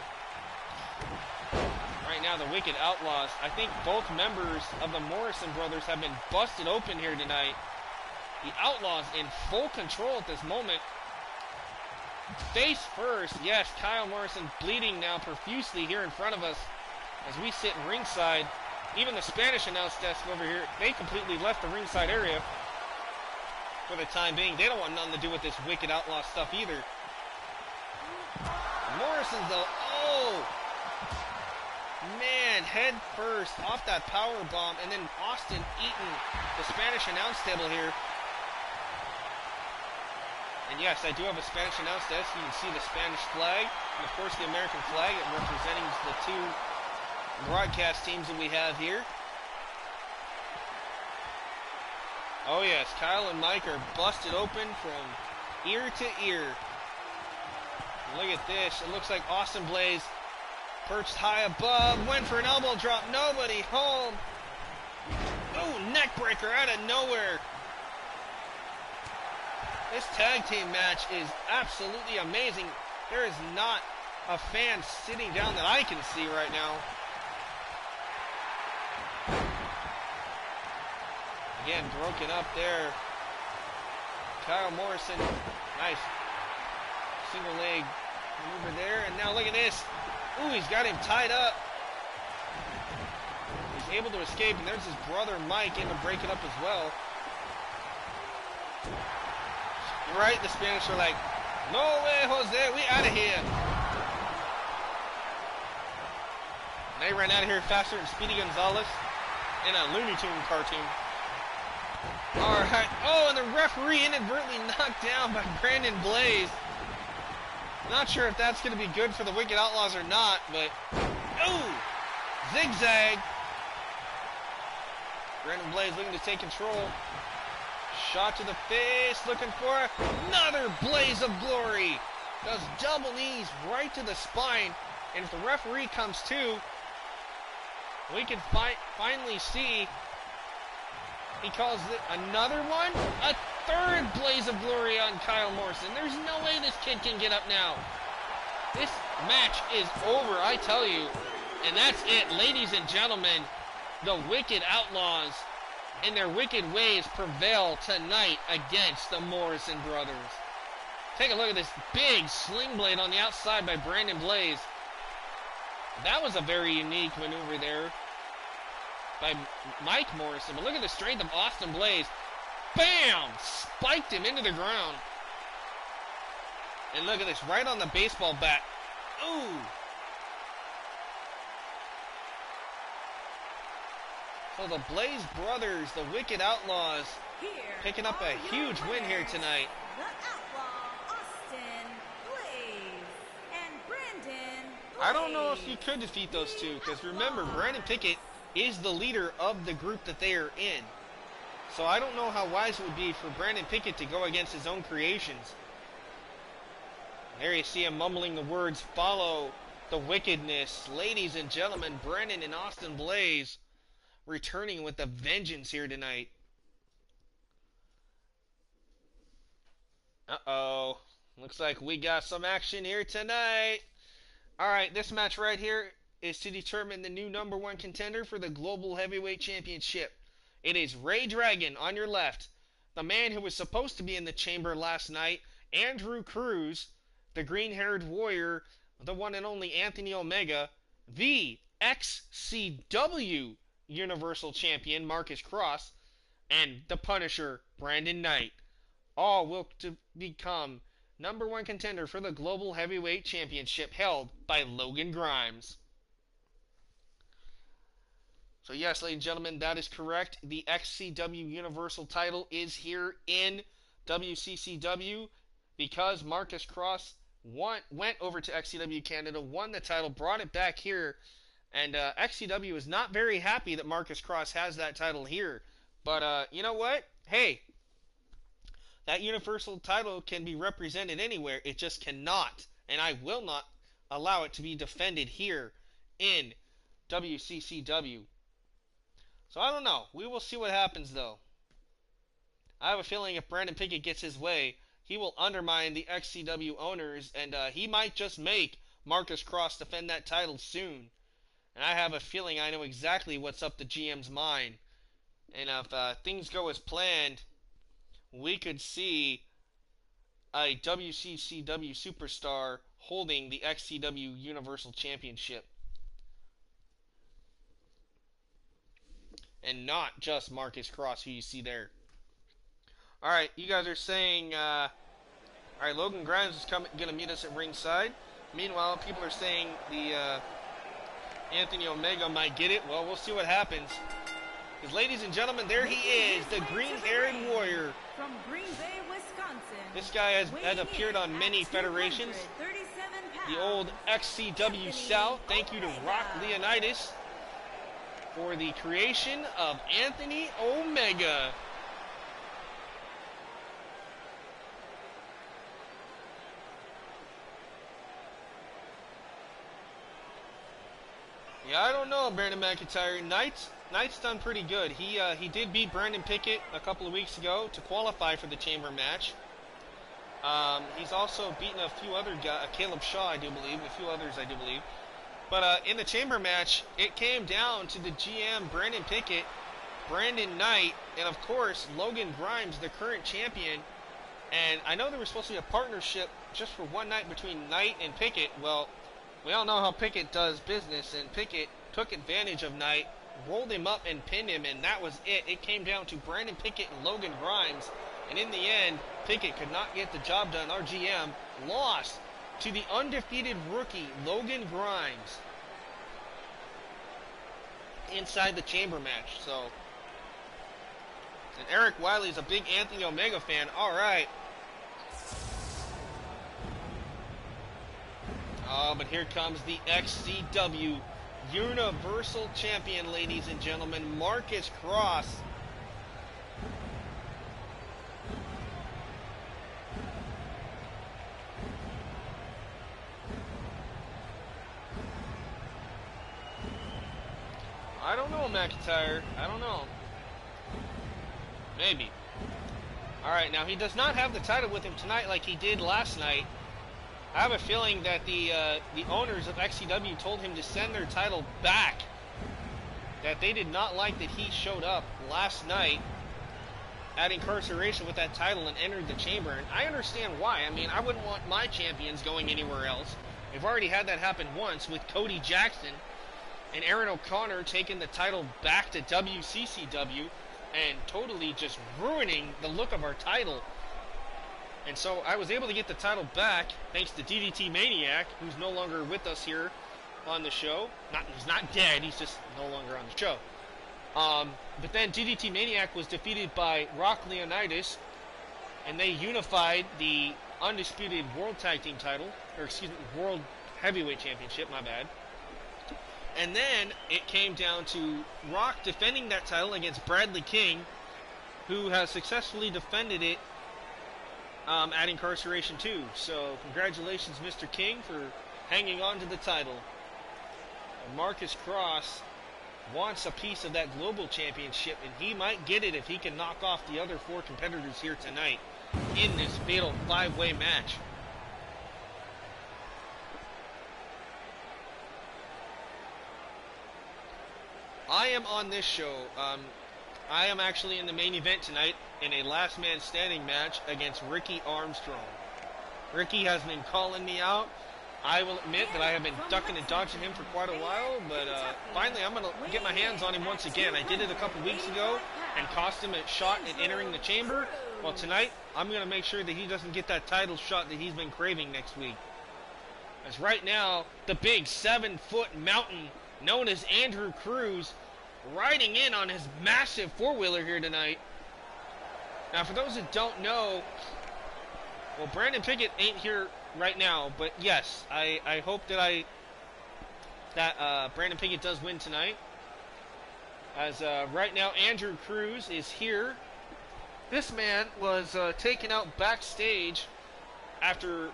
Right now, the Wicked Outlaws, I think both members of the Morrison brothers have been busted open here tonight. The Outlaws in full control at this moment. Face first, yes, Kyle Morrison bleeding now profusely here in front of us as we sit ringside. Even the Spanish announce desk over here, they completely left the ringside area for the time being. They don't want nothing to do with this Wicked Outlaw stuff either. Morrison though, oh! Man, head first off that power bomb, and then Austin eating the Spanish announce table here. And yes, I do have a Spanish announce desk. You can see the Spanish flag, and of course the American flag representing the 2 broadcast teams that we have here. Oh yes, Kyle and Mike are busted open from ear to ear. Look at this. It looks like Austin Blaze perched high above, went for an elbow drop, nobody home. Oh, neck breaker out of nowhere. This tag team match is absolutely amazing. There is not a fan sitting down that I can see right now. Again, broken up there. Kyle Morrison, nice single leg maneuver there. And now look at this. Ooh, he's got him tied up. He's able to escape, and there's his brother Mike in to break it up as well. Right, the Spanish are like, no way, Jose, we out of here. And they ran out of here faster than Speedy Gonzalez in a Looney Tune cartoon. Alright, oh, and the referee inadvertently knocked down by Brandon Blaze. Not sure if that's going to be good for the Wicked Outlaws or not, but, oh, zigzag. Brandon Blaze looking to take control. Shot to the face, looking for another blaze of glory. Does double knees right to the spine. And if the referee comes to, we can finally see. He calls it another one. A 3rd blaze of glory on Kyle Morrison. There's no way this kid can get up now. This match is over, I tell you. And that's it, ladies and gentlemen. The Wicked Outlaws and their wicked ways prevail tonight against the Morrison brothers. Take a look at this big sling blade on the outside by Brandon Blaze. That was a very unique maneuver there by Mike Morrison. But look at the strength of Austin Blaze. Bam! Spiked him into the ground. And look at this, right on the baseball bat. Ooh! So the Blaze brothers, the Wicked Outlaws, picking up a huge win here tonight. The Outlaws. I don't know if you could defeat those two, because remember, Brandon Pickett is the leader of the group that they are in. So I don't know how wise it would be for Brandon Pickett to go against his own creations. There you see him mumbling the words, "Follow the wickedness." Ladies and gentlemen, Brennan and Austin Blaze returning with a vengeance here tonight. Uh-oh. Looks like we got some action here tonight. Alright, this match right here is to determine the new #1 contender for the Global Heavyweight Championship. It is Ray Dragon on your left, the man who was supposed to be in the chamber last night, Andrew Cruz, the green-haired warrior, the one and only Anthony Omega, the XCW Universal Champion, Marcus Cross, and the Punisher, Brandon Knight. All will to become #1 contender for the Global Heavyweight Championship held by Logan Grimes. So yes, ladies and gentlemen, that is correct. The XCW Universal title is here in WCCW because Marcus Cross went over to XCW Canada, won the title, brought it back here, and XCW is not very happy that Marcus Cross has that title here. But you know what? Hey, that Universal title can be represented anywhere. It just cannot, and I will not allow it to be defended here in WCCW. So I don't know. We will see what happens, though. I have a feeling if Brandon Pickett gets his way, he will undermine the XCW owners, and he might just make Marcus Cross defend that title soon. And I have a feeling I know exactly what's up the GM's mind. And if things go as planned, we could see a WCCW superstar holding the XCW Universal Championship. And not just Marcus Cross, who you see there. Alright, you guys are saying, alright, Logan Grimes is going to meet us at ringside. Meanwhile, people are saying the Anthony Omega might get it. Well, we'll see what happens. Because, ladies and gentlemen, there he is, the green-haired warrior. From Green Bay, Wisconsin. This guy has appeared on many federations. The old XCW South. Thank you to Rock Leonidas for the creation of Anthony Omega. Yeah, I don't know, Brandon McIntyre. Knight's done pretty good. He did beat Brandon Pickett a couple of weeks ago to qualify for the chamber match. He's also beaten a few other guys, Caleb Shaw, I do believe, a few others, I do believe. But in the chamber match, it came down to the GM, Brandon Pickett, Brandon Knight, and of course, Logan Grimes, the current champion. And I know there was supposed to be a partnership just for one night between Knight and Pickett. Well, we all know how Pickett does business, and Pickett took advantage of Knight, rolled him up and pinned him, and that was it. It came down to Brandon Pickett and Logan Grimes, and in the end, Pickett could not get the job done. Our GM lost to the undefeated rookie, Logan Grimes, inside the chamber match. So, and Eric Wiley's a big Anthony Omega fan. All right. Oh, but here comes the XCW Universal Champion, ladies and gentlemen, Marcus Cross. I don't know, McIntyre. I don't know. Maybe. Alright, now he does not have the title with him tonight like he did last night. I have a feeling that the owners of XCW told him to send their title back. That they did not like that he showed up last night at Incarceration with that title and entered the chamber. And I understand why. I mean, I wouldn't want my champions going anywhere else. We've already had that happen once with Cody Jackson and Aaron O'Connor taking the title back to WCCW and totally just ruining the look of our title. And so I was able to get the title back thanks to DDT Maniac, who's no longer with us here on the show. He's not dead, he's just no longer on the show. But then DDT Maniac was defeated by Rock Leonidas, and they unified the undisputed World Tag Team title, or excuse me, World Heavyweight Championship, my bad. And then it came down to Rock defending that title against Bradley King, who has successfully defended it at Incarceration 2. So congratulations, Mr. King, for hanging on to the title. And Marcus Cross wants a piece of that global championship, and he might get it if he can knock off the other 4 competitors here tonight in this fatal 5-way match. I am on this show. I am actually in the main event tonight in a last man standing match against Ricky Armstrong. Ricky has been calling me out. I will admit that I have been ducking and dodging him for quite a while, but finally I'm going to get my hands on him once again. I did it a couple weeks ago and cost him a shot at entering the chamber. Well, tonight I'm going to make sure that he doesn't get that title shot that he's been craving next week. As right now, the big 7-foot mountain known as Andrew Cruz riding in on his massive four-wheeler here tonight. Now, for those that don't know, well, Brandon Pickett ain't here right now, but yes, I hope that Brandon Pickett does win tonight. As right now, Andrew Cruz is here. This man was taken out backstage after,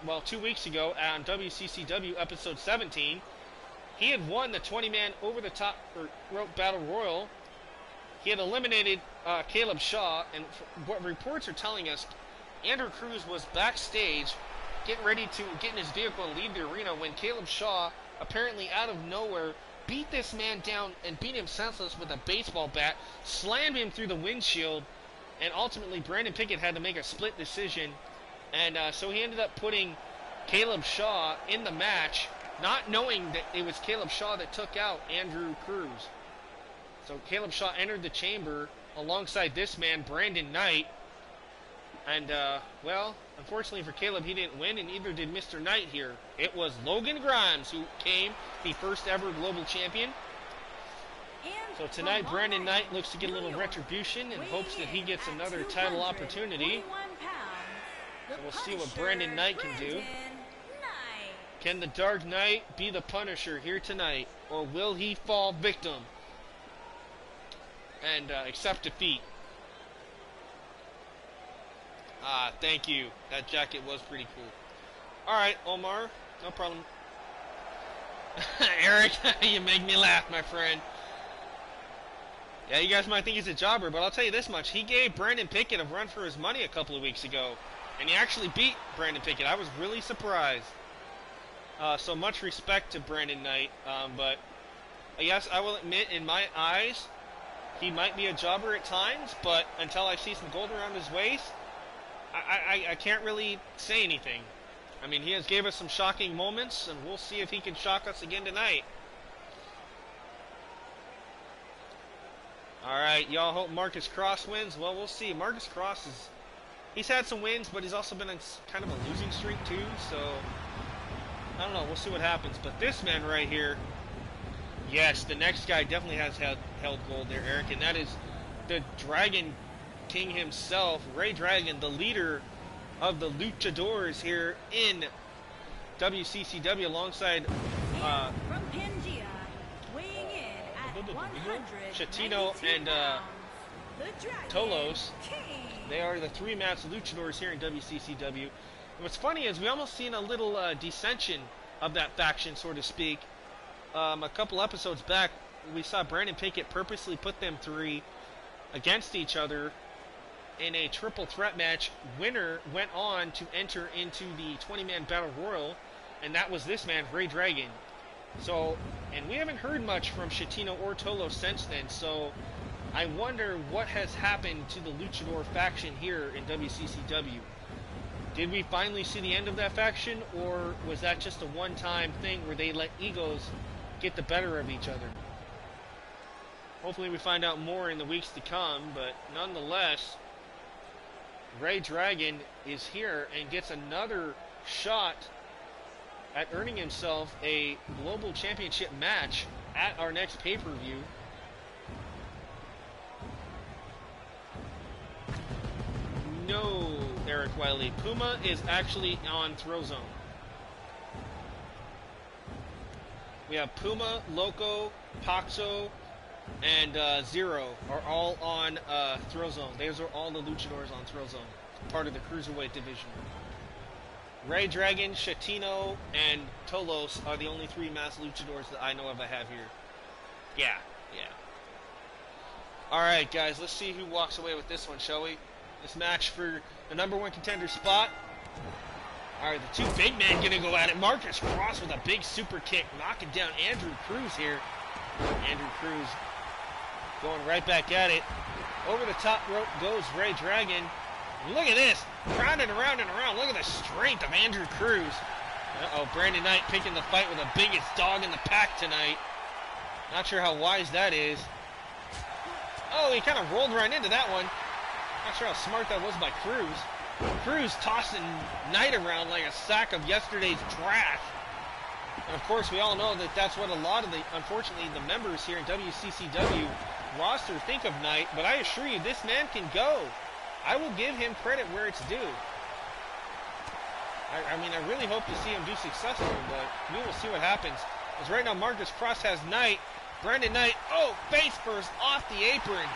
well, 2 weeks ago on WCCW episode 17. He had won the 20-man over-the-top rope battle royal. He had eliminated Caleb Shaw, and what reports are telling us, Andrew Cruz was backstage getting ready to get in his vehicle and leave the arena when Caleb Shaw, apparently out of nowhere, beat this man down and beat him senseless with a baseball bat, slammed him through the windshield, and ultimately Brandon Pickett had to make a split decision, and so he ended up putting Caleb Shaw in the match, not knowing that it was Caleb Shaw that took out Andrew Cruz. So Caleb Shaw entered the chamber alongside this man, Brandon Knight. And, well, unfortunately for Caleb, he didn't win, and neither did Mr. Knight here. It was Logan Grimes who came the first ever global champion. So tonight, Brandon Knight looks to get a little retribution and hopes that he gets another title opportunity. So we'll see what Brandon Knight can do. Can the Dark Knight be the Punisher here tonight, or will he fall victim and accept defeat? Thank you. That jacket was pretty cool. Alright, Omar, no problem. Eric, you make me laugh, my friend. Yeah, you guys might think he's a jobber, but I'll tell you this much. He gave Brandon Pickett a run for his money a couple of weeks ago, and he actually beat Brandon Pickett. I was really surprised. So much respect to Brandon Knight, but yes, I will admit, in my eyes, he might be a jobber at times, but until I see some gold around his waist, I can't really say anything. I mean, he has gave us some shocking moments, and we'll see if he can shock us again tonight. Alright, y'all hope Marcus Cross wins. Well, we'll see. Marcus Cross he's had some wins, but he's also been on kind of a losing streak too, so I don't know. We'll see what happens. But this man right here, yes, the next guy definitely has held gold there, Eric, and that is the Dragon King himself, Ray Dragon, the leader of the Luchadors here in WCCW, alongside from Pangea, weighing in at 100 Chatino and Tolos. They are the three-match Luchadors here in WCCW. And what's funny is we almost seen a little dissension of that faction, so to speak. A couple episodes back, we saw Brandon Pickett purposely put them three against each other in a triple threat match. Winner went on to enter into the 20-man battle royal, and that was this man, Ray Dragon. So, and we haven't heard much from Chatino or Tolo since then, so I wonder what has happened to the Luchador faction here in WCCW. Did we finally see the end of that faction, or was that just a one-time thing where they let egos get the better of each other? Hopefully we find out more in the weeks to come, but nonetheless, Ray Dragon is here and gets another shot at earning himself a global championship match at our next pay-per-view. No, Eric Wiley. Puma is actually on throw zone. We have Puma, Loco, Paxo, and Zero are all on Thrill Zone. Those are all the luchadors on Thrill Zone, part of the Cruiserweight division. Ray Dragon, Shatino, and Tolos are the only 3 masked luchadors that I know of I have here. Yeah. Alright, guys, let's see who walks away with this one, shall we? This match for the #1 contender spot. Alright, the 2 big men gonna go at it. Marcus Cross with a big super kick, knocking down Andrew Cruz here. Andrew Cruz going right back at it. Over the top rope goes Ray Dragon. Look at this. Round and around and around. Look at the strength of Andrew Cruz. Uh-oh, Brandon Knight picking the fight with the biggest dog in the pack tonight. Not sure how wise that is. Oh, he kind of rolled right into that one. Not sure how smart that was by Cruz. Cruz tossing Knight around like a sack of yesterday's trash. And of course, we all know that that's what a lot of unfortunately, the members here in WCCW roster think of Knight. But I assure you, this man can go. I will give him credit where it's due. I mean, I really hope to see him do successfully, but we will see what happens. Because right now, Marcus Cross has Knight. Brandon Knight, oh, face first off the apron.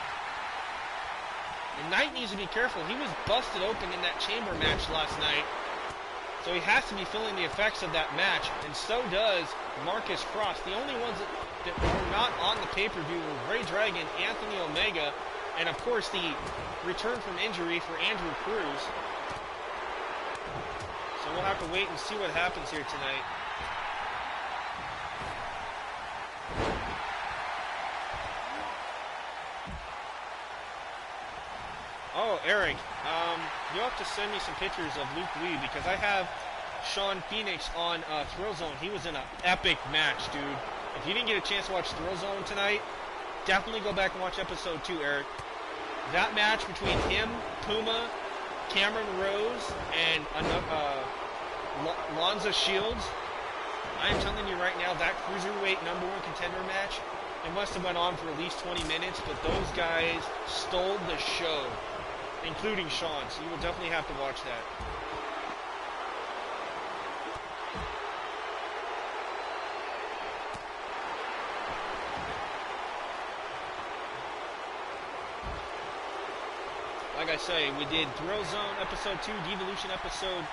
And Knight needs to be careful. He was busted open in that chamber match last night. So he has to be feeling the effects of that match. And so does Marcus Cross. The only ones that were not on the pay-per-view were Ray Dragon, Anthony Omega, and of course the return from injury for Andrew Cruz. So we'll have to wait and see what happens here tonight. Oh, Eric, you'll have to send me some pictures of Luke Lee because I have Sean Phoenix on Thrill Zone. He was in an epic match, dude. If you didn't get a chance to watch Thrill Zone tonight, definitely go back and watch episode 2, Eric. That match between him, Puma, Cameron Rose, and Lonza Shields, I am telling you right now, that Cruiserweight #1 contender match, it must have went on for at least 20 minutes, but those guys stole the show, including Sean, so you will definitely have to watch that. Like I say, we did Thrill Zone episode 2, Devolution episode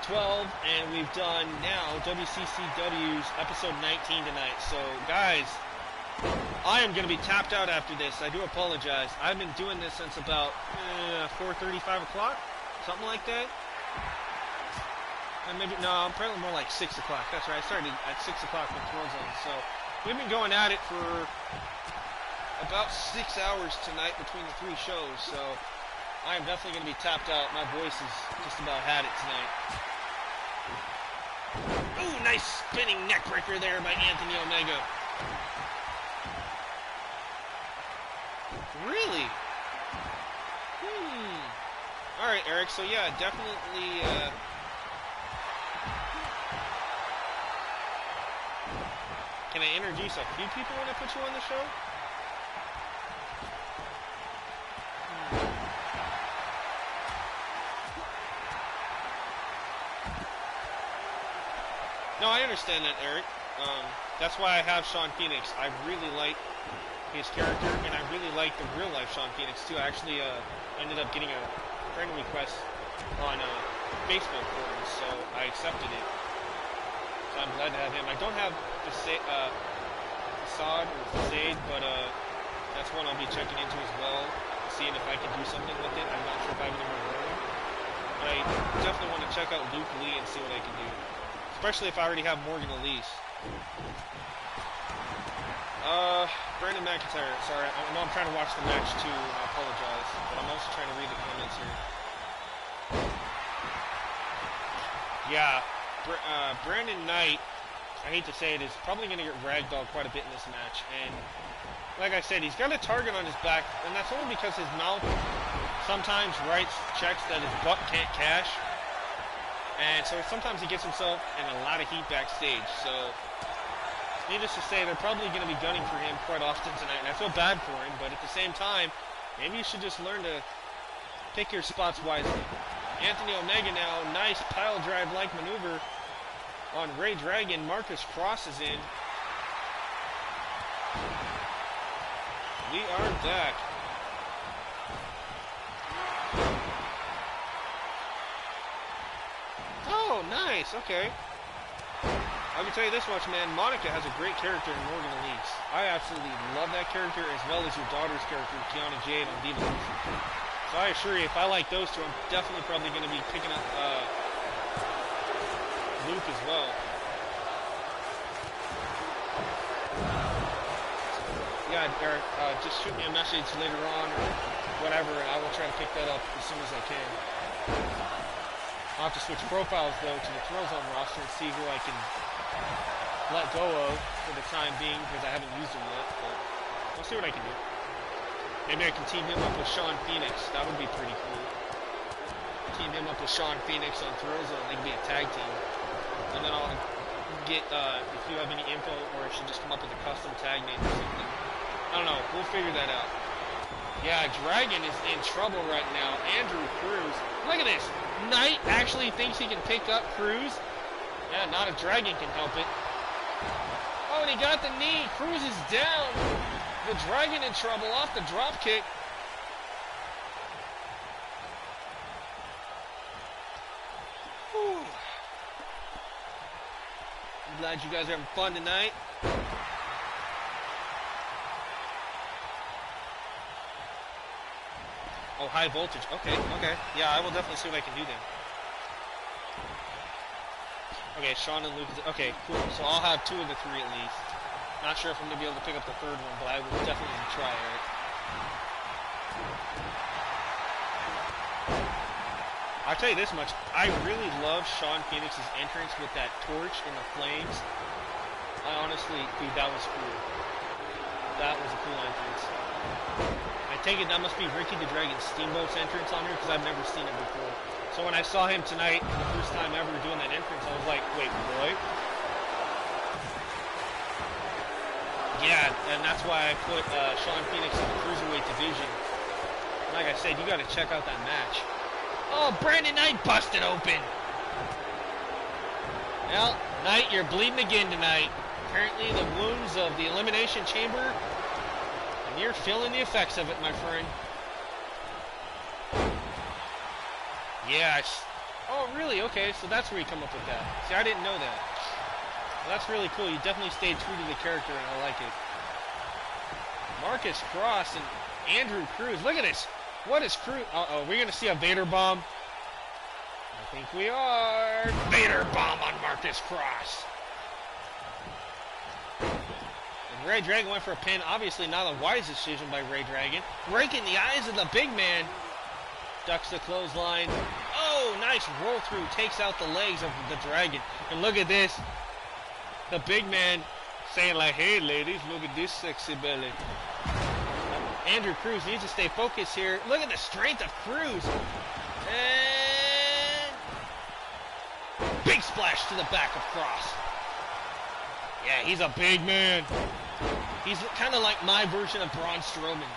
12, and we've done now WCCW's episode 19 tonight. So, guys, I am going to be tapped out after this. I do apologize. I've been doing this since about 4:30, 5 o'clock, something like that. And maybe, no, probably more like 6 o'clock. That's right. I started at 6 o'clock with Thrill Zone. So, we've been going at it for about 6 hours tonight between the 3 shows. So, I am definitely going to be tapped out. My voice is just about had it tonight. Ooh, nice spinning neckbreaker there by Anthony Omega. Really? Alright, Eric, so yeah, definitely, can I introduce a few people when I put you on the show? No, I understand that, Eric. That's why I have Sean Phoenix. I really like his character, and I really like the real-life Sean Phoenix, too. I actually ended up getting a friend request on Facebook for him, so I accepted it. So I'm glad to have him. I don't have Facade or Facade, but that's one I'll be checking into as well, seeing if I can do something with it. I'm not sure if I have any more room. But I definitely want to check out Luke Lee and see what I can do. Especially if I already have Morgan Elise. Brandon McIntyre, sorry, I know I'm trying to watch the match too, and I apologize, but I'm also trying to read the comments here. Yeah, Brandon Knight, I hate to say it, is probably going to get ragdolled quite a bit in this match, and like I said, he's got a target on his back, and that's only because his mouth sometimes writes checks that his butt can't cash. And so sometimes he gets himself in a lot of heat backstage. So, needless to say, they're probably going to be gunning for him quite often tonight. And I feel bad for him, but at the same time, maybe you should just learn to pick your spots wisely. Anthony Omega now, nice pile drive-like maneuver on Ray Dragon. Marcus Cross is in. We are back. Oh, nice. Okay. I can tell you this much, man. Monica has a great character in Morgan Elise. I absolutely love that character, as well as your daughter's character, Kiana Jade, on Diva Lucy. So I assure you, if I like those two, I'm definitely probably going to be picking up Luke as well. Yeah, Eric, just shoot me a message later on or whatever, and I will try to pick that up as soon as I can. I'll have to switch profiles, though, to the Thrill Zone roster and see who I can let go of for the time being, because I haven't used them yet, but I'll see what I can do. Maybe I can team him up with Sean Phoenix. That would be pretty cool. Team him up with Sean Phoenix on Thrill Zone. They can be a tag team. And then I'll get, if you have any info, or if you just come up with a custom tag name or something. I don't know. We'll figure that out. Yeah, Dragon is in trouble right now. Andrew Cruz. Look at this. Knight actually thinks he can pick up Cruz. Yeah, not a Dragon can help it. Oh, and he got the knee. Cruz is down. The Dragon in trouble off the drop kick. Whew. I'm glad you guys are having fun tonight. Oh, high voltage. Okay. Yeah, I will definitely see what I can do then. Okay, Sean and Luke. Okay, cool. So I'll have 2 of the 3 at least. Not sure if I'm going to be able to pick up the 3rd one, but I will definitely try, Eric. I'll tell you this much. I really love Sean Phoenix's entrance with that torch and the flames. I honestly, dude, that was cool. That was a cool entrance. I take it that must be Ricky the Dragon Steamboat's entrance on here, because I've never seen it before. So when I saw him tonight, for the first time ever doing that entrance, I was like, wait, boy? Yeah, and that's why I put Sean Phoenix in the Cruiserweight division. Like I said, you got to check out that match. Oh, Brandon Knight busted open. Well, Knight, you're bleeding again tonight. Apparently the wounds of the Elimination Chamber, and you're feeling the effects of it, my friend. Yeah. Oh, really? Okay, so that's where you come up with that. See, I didn't know that. Well, that's really cool. You definitely stayed true to the character, and I like it. Marcus Cross and Andrew Cruz. Look at this. What is Cruz? Uh-oh, we're going to see a Vader bomb. I think we are. Vader bomb on Marcus Cross. And Ray Dragon went for a pin. Obviously not a wise decision by Ray Dragon. Raking the eyes of the big man. Ducks the clothesline. Oh, nice roll through. Takes out the legs of the Dragon. And look at this. The big man saying like, hey ladies, look at this sexy belly. Andrew Cruz needs to stay focused here. Look at the strength of Cruz. And big splash to the back of Cross. Yeah, he's a big man. He's kind of like my version of Braun Strowman.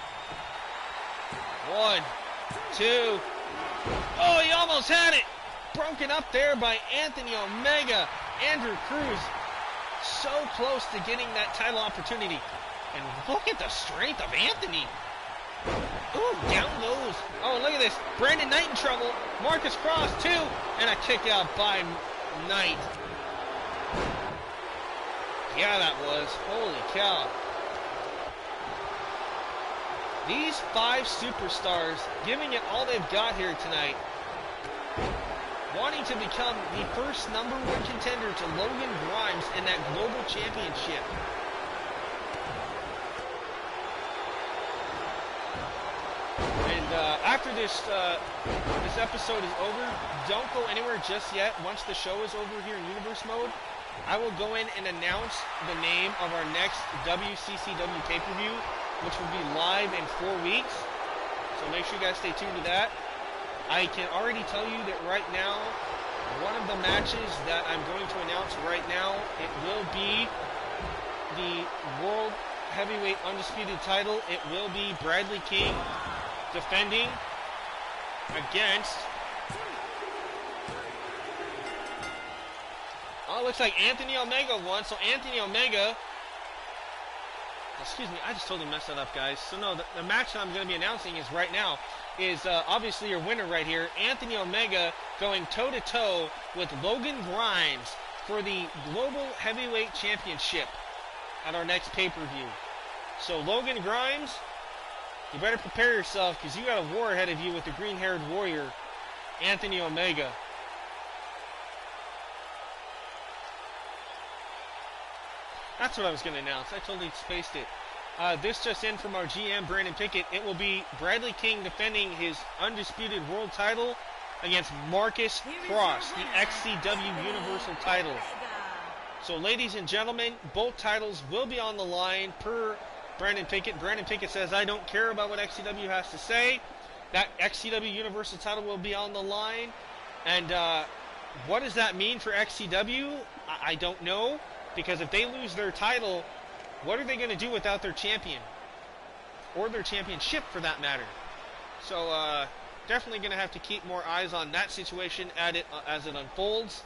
1, 2. Oh, he almost had it. Broken up there by Anthony Omega. Andrew Cruz so close to getting that title opportunity. And look at the strength of Anthony. Ooh, down goes. Oh, look at this. Brandon Knight in trouble. Marcus Cross, 2. And a kick out by Knight. Yeah, that was. Holy cow. These 5 superstars giving it all they've got here tonight. Wanting to become the first #1 contender to Logan Grimes in that global championship. And after this episode is over, don't go anywhere just yet. Once the show is over here in Universe Mode, I will go in and announce the name of our next WCCW pay-per-view, which will be live in 4 weeks. So make sure you guys stay tuned to that. I can already tell you that right now, one of the matches that I'm going to announce right now, it will be the World Heavyweight Undisputed title. It will be Bradley King defending against... Oh, it looks like Anthony Omega won. So Anthony Omega Excuse me, I just totally messed that up, guys. So no, the match that I'm going to be announcing is right now is obviously your winner right here, Anthony Omega, going toe-to-toe with Logan Grimes for the Global Heavyweight Championship at our next pay-per-view. So Logan Grimes, you better prepare yourself because you got a war ahead of you with the green-haired warrior, Anthony Omega. That's what I was going to announce. I totally spaced it. This just in from our GM, Brandon Pickett. It will be Bradley King defending his undisputed world title against Marcus Cross, the XCW Universal title. So, ladies and gentlemen, both titles will be on the line per Brandon Pickett. Brandon Pickett says, I don't care about what XCW has to say. That XCW Universal title will be on the line. And what does that mean for XCW? I don't know. Because if they lose their title, what are they going to do without their champion? Or their championship, for that matter. So, definitely going to have to keep more eyes on that situation as it unfolds.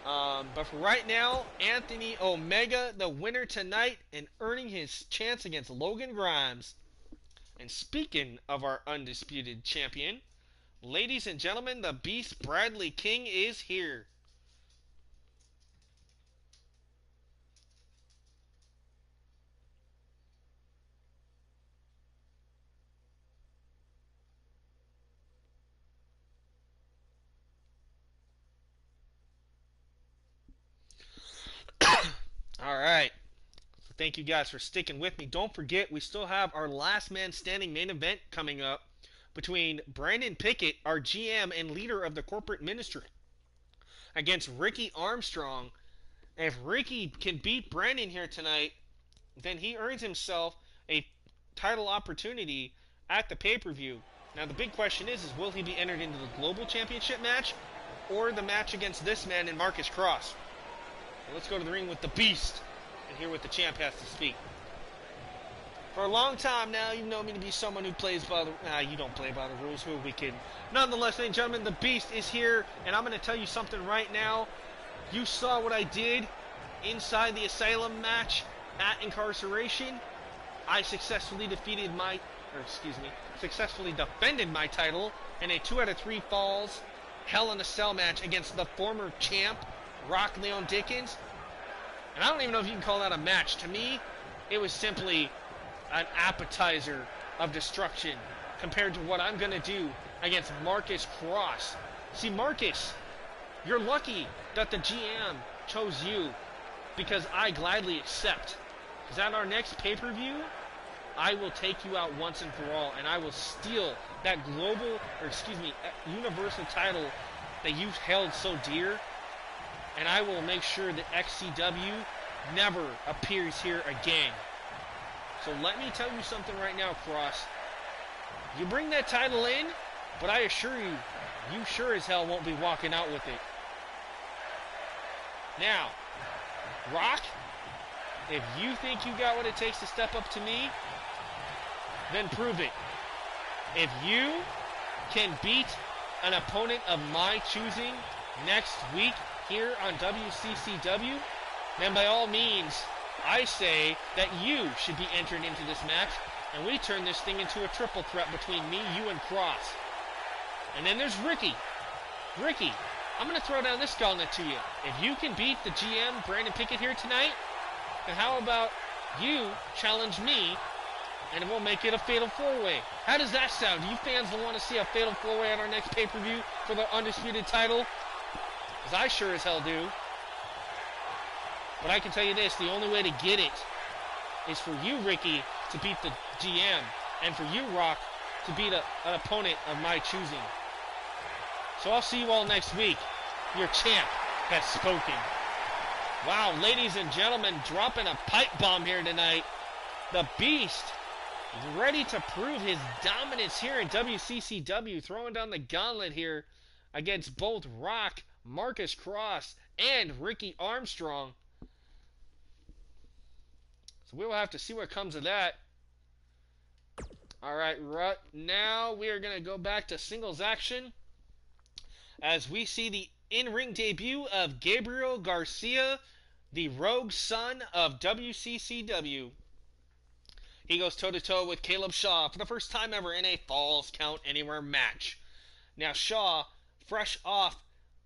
But for right now, Anthony Omega, the winner tonight, and earning his chance against Logan Grimes. And speaking of our undisputed champion, ladies and gentlemen, the Beast Bradley King is here. Alright, so thank you guys for sticking with me. Don't forget, we still have our last man standing main event coming up between Brandon Pickett, our GM and leader of the corporate ministry, against Ricky Armstrong. If Ricky can beat Brandon here tonight, then he earns himself a title opportunity at the pay-per-view. Now the big question is will he be entered into the Global Championship match or the match against this man in Marcus Cross? Let's go to the ring with the Beast and hear what the champ has to speak. For a long time now, you know me to be someone who plays by the... you don't play by the rules. Who are we kidding? Nonetheless, ladies and gentlemen, the Beast is here, and I'm going to tell you something right now. You saw what I did inside the Asylum match at Incarceration. I successfully defended my title in a 2 out of 3 falls Hell in a Cell match against the former champ, Rock Leon Dickens. And I don't even know if you can call that a match. To me, it was simply an appetizer of destruction compared to what I'm going to do against Marcus Cross. See, Marcus, you're lucky that the GM chose you because I gladly accept. Because at our next pay-per-view, I will take you out once and for all, and I will steal that universal title that you've held so dear, and I will make sure that XCW never appears here again. So let me tell you something right now, Cross. You bring that title in, but I assure you, you sure as hell won't be walking out with it. Now, Rock, if you think you got what it takes to step up to me, then prove it. If you can beat an opponent of my choosing next week here on WCCW, then by all means, I say that you should be entered into this match, and we turn this thing into a triple threat between me, you, and Cross. And then there's Ricky. Ricky, I'm going to throw down this gauntlet to you. If you can beat the GM, Brandon Pickett, here tonight, then how about you challenge me, and we'll make it a fatal four-way. How does that sound? Do you fans want to see a fatal four-way at our next pay-per-view for the undisputed title? Because I sure as hell do. But I can tell you this, the only way to get it is for you, Ricky, to beat the GM, and for you, Rock, to beat an opponent of my choosing. So I'll see you all next week. Your champ has spoken. Wow, ladies and gentlemen, dropping a pipe bomb here tonight. The Beast, ready to prove his dominance here in WCCW, throwing down the gauntlet here against both Rock, Marcus Cross, and Ricky Armstrong. So we'll have to see what comes of that. Alright, right now we are going to go back to singles action as we see the in-ring debut of Gabriel Garcia, the rogue son of WCCW. He goes toe-to-toe with Caleb Shaw for the first time ever in a Falls Count Anywhere match. Now Shaw, fresh off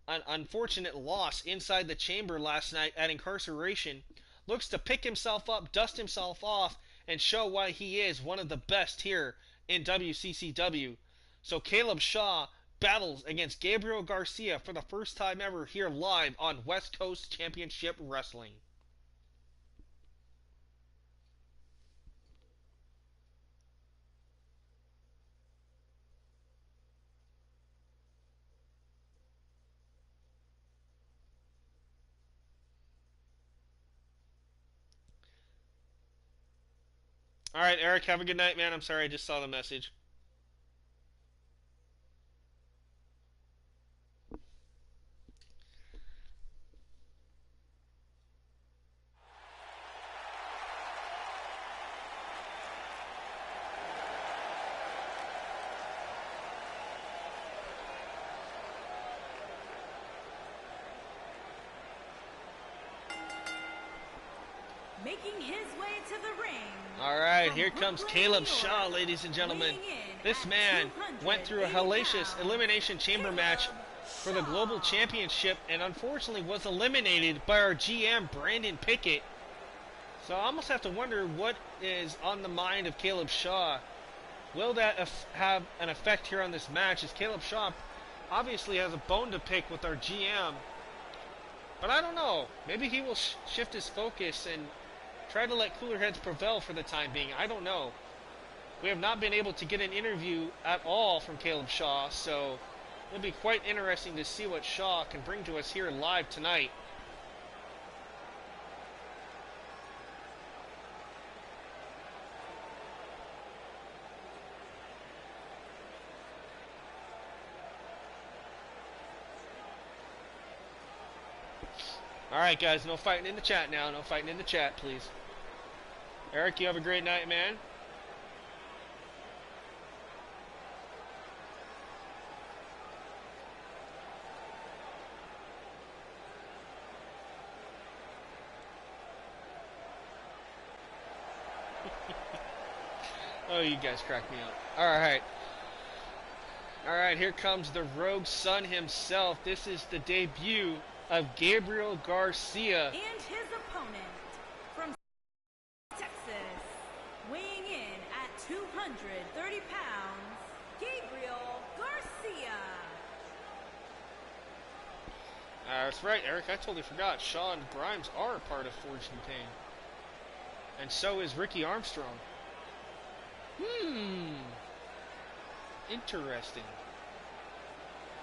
an unfortunate loss inside the chamber last night at Incarceration, looks to pick himself up, dust himself off, and show why he is one of the best here in WCCW. So Caleb Shaw battles against Gabriel Garcia for the first time ever here live on West Coast Championship Wrestling. All right, Eric, have a good night, man. I'm sorry, I just saw the message. Making his way to the ring. All right, here comes Caleb Shaw, ladies and gentlemen. This man went through a hellacious Elimination Chamber match for the Global Championship and unfortunately was eliminated by our GM, Brandon Pickett. So I almost have to wonder what is on the mind of Caleb Shaw. Will that have an effect here on this match, as Caleb Shaw obviously has a bone to pick with our GM. But I don't know. Maybe he will shift his focus and try to let cooler heads prevail for the time being. I don't know. We have not been able to get an interview at all from Caleb Shaw, so it'll be quite interesting to see what Shaw can bring to us here live tonight. Alright guys, no fighting in the chat now. No fighting in the chat, please. Eric, you have a great night, man. Oh, you guys crack me up. Alright. Alright, here comes the Rogue Son himself. This is the debut of Gabriel Garcia. And his opponent from Texas, weighing in at 230 pounds, Gabriel Garcia. That's right, Eric. I totally forgot. Shaw and Grimes are a part of Forged in Pain. And so is Ricky Armstrong. Interesting.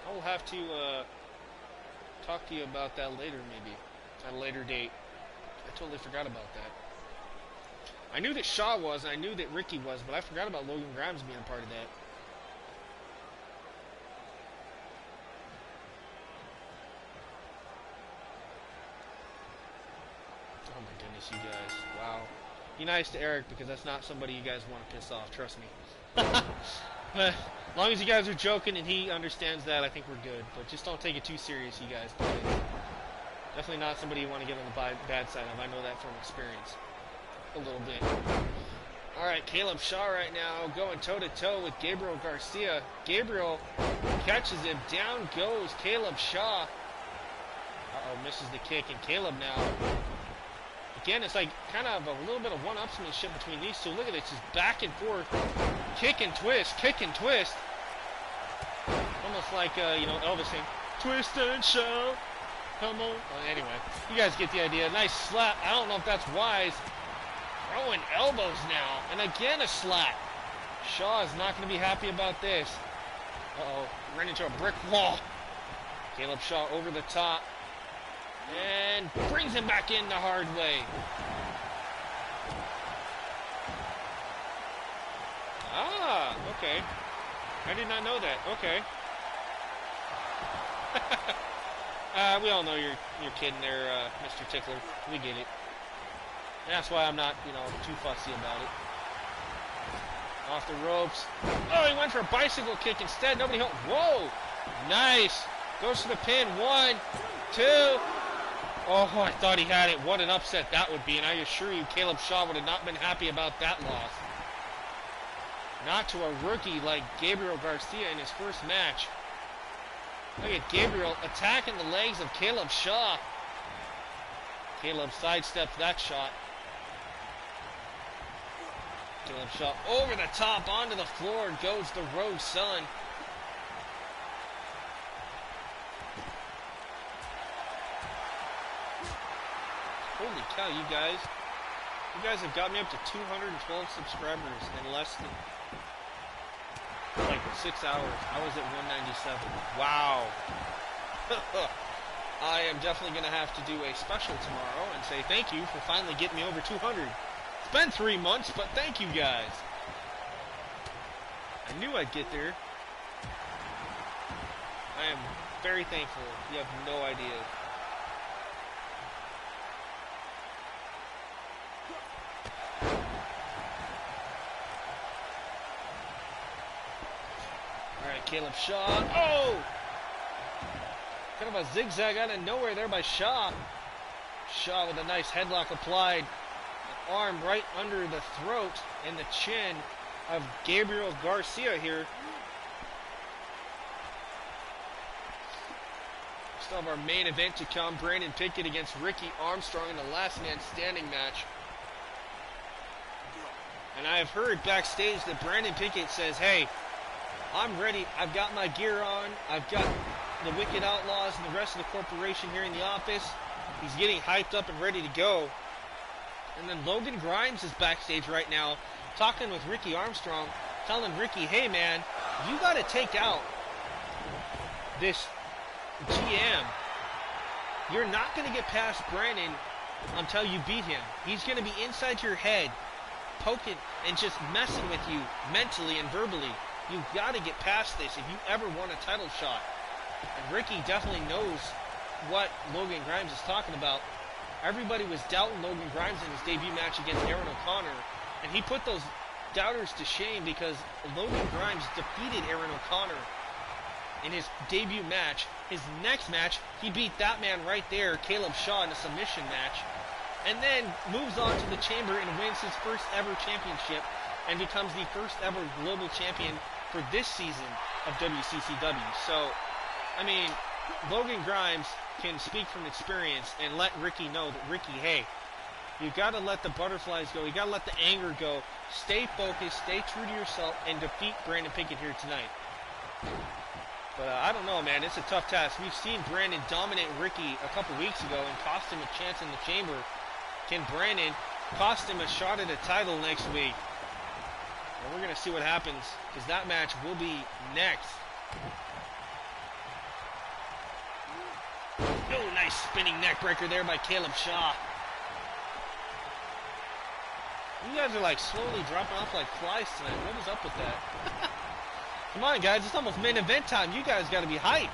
I'll have to talk to you about that later, maybe. At a later date. I totally forgot about that. I knew that Shaw was, and I knew that Ricky was, but I forgot about Logan Grimes being a part of that. Oh my goodness, you guys. Wow. Be nice to Eric, because that's not somebody you guys want to piss off, trust me. But as long as you guys are joking and he understands that, I think we're good. But just don't take it too serious, you guys. Definitely not somebody you want to get on the bad side of. I know that from experience. A little bit. Alright, Caleb Shaw right now going toe-to-toe with Gabriel Garcia. Gabriel catches him. Down goes Caleb Shaw. Uh-oh, misses the kick. And Caleb now. Again, it's like kind of a little bit of one-upsmanship between these two. Look at this, just back and forth. Kick and twist, kick and twist. Almost like, Elvis saying, twist and shout. Come on. Well, anyway, you guys get the idea. Nice slap. I don't know if that's wise. Throwing elbows now. And again, a slap. Shaw is not going to be happy about this. Uh-oh. Ran into a brick wall. Caleb Shaw over the top. And brings him back in the hard way. Ah, okay. I did not know that. Okay. We all know you're kidding there, Mr. Tickler. We get it. And that's why I'm not, too fussy about it. Off the ropes. Oh, he went for a bicycle kick instead. Nobody helped. Whoa! Nice. Goes for the pin. 1, 2. Oh, I thought he had it. What an upset that would be. And I assure you, Caleb Shaw would have not been happy about that loss. Not to a rookie like Gabriel Garcia in his first match. Look at Gabriel attacking the legs of Caleb Shaw. Caleb sidesteps that shot. Caleb Shaw over the top onto the floor goes the Rogue Sun. Holy cow, you guys. You guys have got me up to 212 subscribers in less than like 6 hours. I was at 197. Wow. I am definitely going to have to do a special tomorrow and say thank you for finally getting me over 200. It's been 3 months, but thank you guys. I knew I'd get there. I am very thankful. You have no idea. Alright, Caleb Shaw. Oh! Kind of a zigzag out of nowhere there by Shaw. Shaw with a nice headlock applied. An arm right under the throat and the chin of Gabriel Garcia here. Still have our main event to come. Brandon Pickett against Ricky Armstrong in the last man standing match. And I have heard backstage that Brandon Pickett says, hey, I'm ready. I've got my gear on. I've got the Wicked Outlaws and the rest of the corporation here in the office. He's getting hyped up and ready to go. And then Logan Grimes is backstage right now talking with Ricky Armstrong, telling Ricky, hey man, you got to take out this GM. You're not going to get past Brandon until you beat him. He's going to be inside your head, poking and just messing with you mentally and verbally. You've got to get past this if you ever want a title shot. And Ricky definitely knows what Logan Grimes is talking about. Everybody was doubting Logan Grimes in his debut match against Aaron O'Connor, and he put those doubters to shame because Logan Grimes defeated Aaron O'Connor in his debut match. His next match, he beat that man right there, Caleb Shaw, in a submission match, and then moves on to the chamber and wins his first ever championship and becomes the first ever global champion for this season of WCCW. So, I mean, Logan Grimes can speak from experience and let Ricky know that, Ricky, hey, you got to let the butterflies go. You got to let the anger go. Stay focused, stay true to yourself, and defeat Brandon Pickett here tonight. But I don't know, man. It's a tough task. We've seen Brandon dominate Ricky a couple weeks ago and cost him a chance in the chamber. Can Brandon cost him a shot at a title next week? And we're going to see what happens, because that match will be next. Oh, nice spinning neck breaker there by Caleb Shaw. You guys are like slowly dropping off like flies tonight. What is up with that? Come on, guys. It's almost main event time. You guys got to be hyped.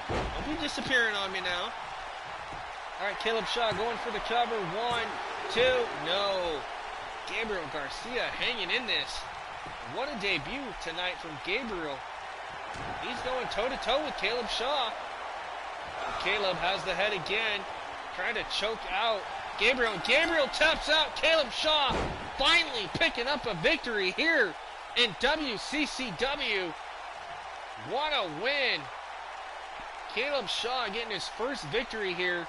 Don't be disappearing on me now. All right, Caleb Shaw going for the cover. 1, 2, no. Gabriel Garcia hanging in this. What a debut tonight from Gabriel. He's going toe-to-toe with Caleb Shaw. Caleb has the head again, trying to choke out Gabriel. Gabriel taps out Caleb Shaw, finally picking up a victory here in WCCW. What a win. Caleb Shaw getting his first victory here.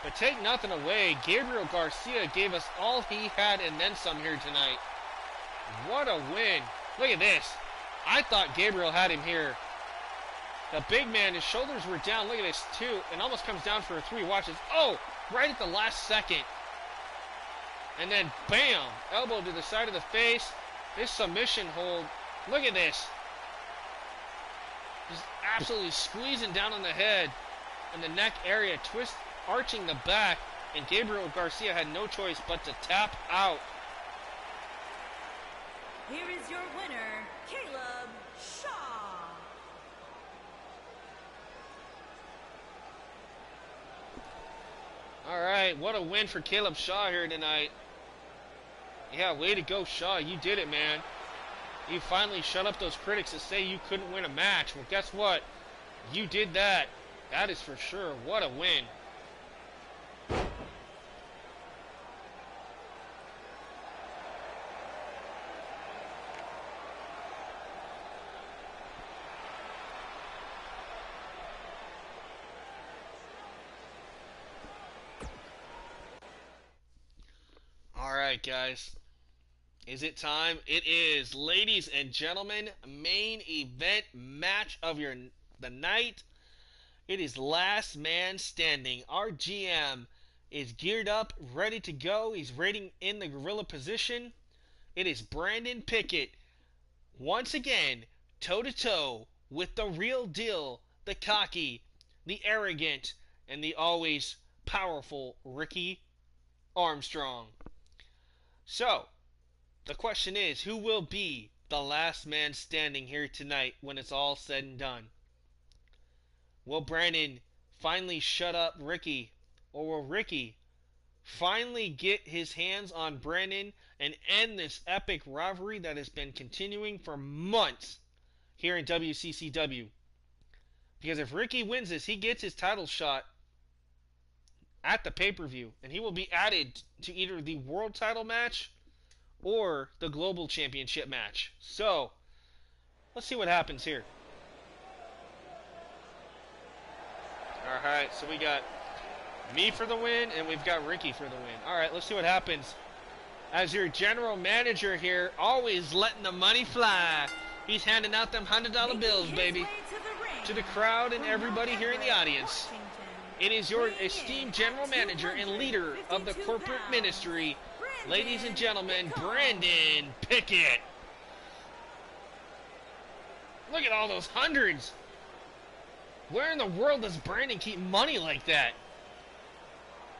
But take nothing away, Gabriel Garcia gave us all he had and then some here tonight. What a win. Look at this. I thought Gabriel had him here. The big man, his shoulders were down. Look at this, too. And almost comes down for a 3. Watch this. Oh, right at the last second. And then, bam, elbow to the side of the face. This submission hold. Look at this. Just absolutely squeezing down on the head and the neck area. Twist, arching the back. And Gabriel Garcia had no choice but to tap out. Here is your winner, Caleb Shaw. All right, what a win for Caleb Shaw here tonight. Yeah, way to go, Shaw. You did it, man. You finally shut up those critics that say you couldn't win a match. Well, guess what? You did that. That is for sure. What a win. Alright, guys. Is it time? It is. Ladies and gentlemen, main event match of the night. It is last man standing. Our GM is geared up, ready to go. He's waiting in the gorilla position. It is Brandon Pickett once again, toe to toe with the real deal, the cocky, the arrogant, and the always powerful Ricky Armstrong. So, the question is, who will be the last man standing here tonight when it's all said and done? Will Brandon finally shut up Ricky? Or will Ricky finally get his hands on Brandon and end this epic rivalry that has been continuing for months here in WCCW? Because if Ricky wins this, he gets his title shot at the pay-per-view, and he will be added to either the world title match or the global championship match. So, let's see what happens here. Alright, so we got me for the win, and we've got Ricky for the win. Alright, let's see what happens. As your general manager here, always letting the money fly. He's handing out them $100 bills, baby, to the crowd and everybody here in the audience. It is your esteemed general manager and leader of the corporate ministry, ladies and gentlemen, Brandon Pickett. Look at all those hundreds. Where in the world does Brandon keep money like that?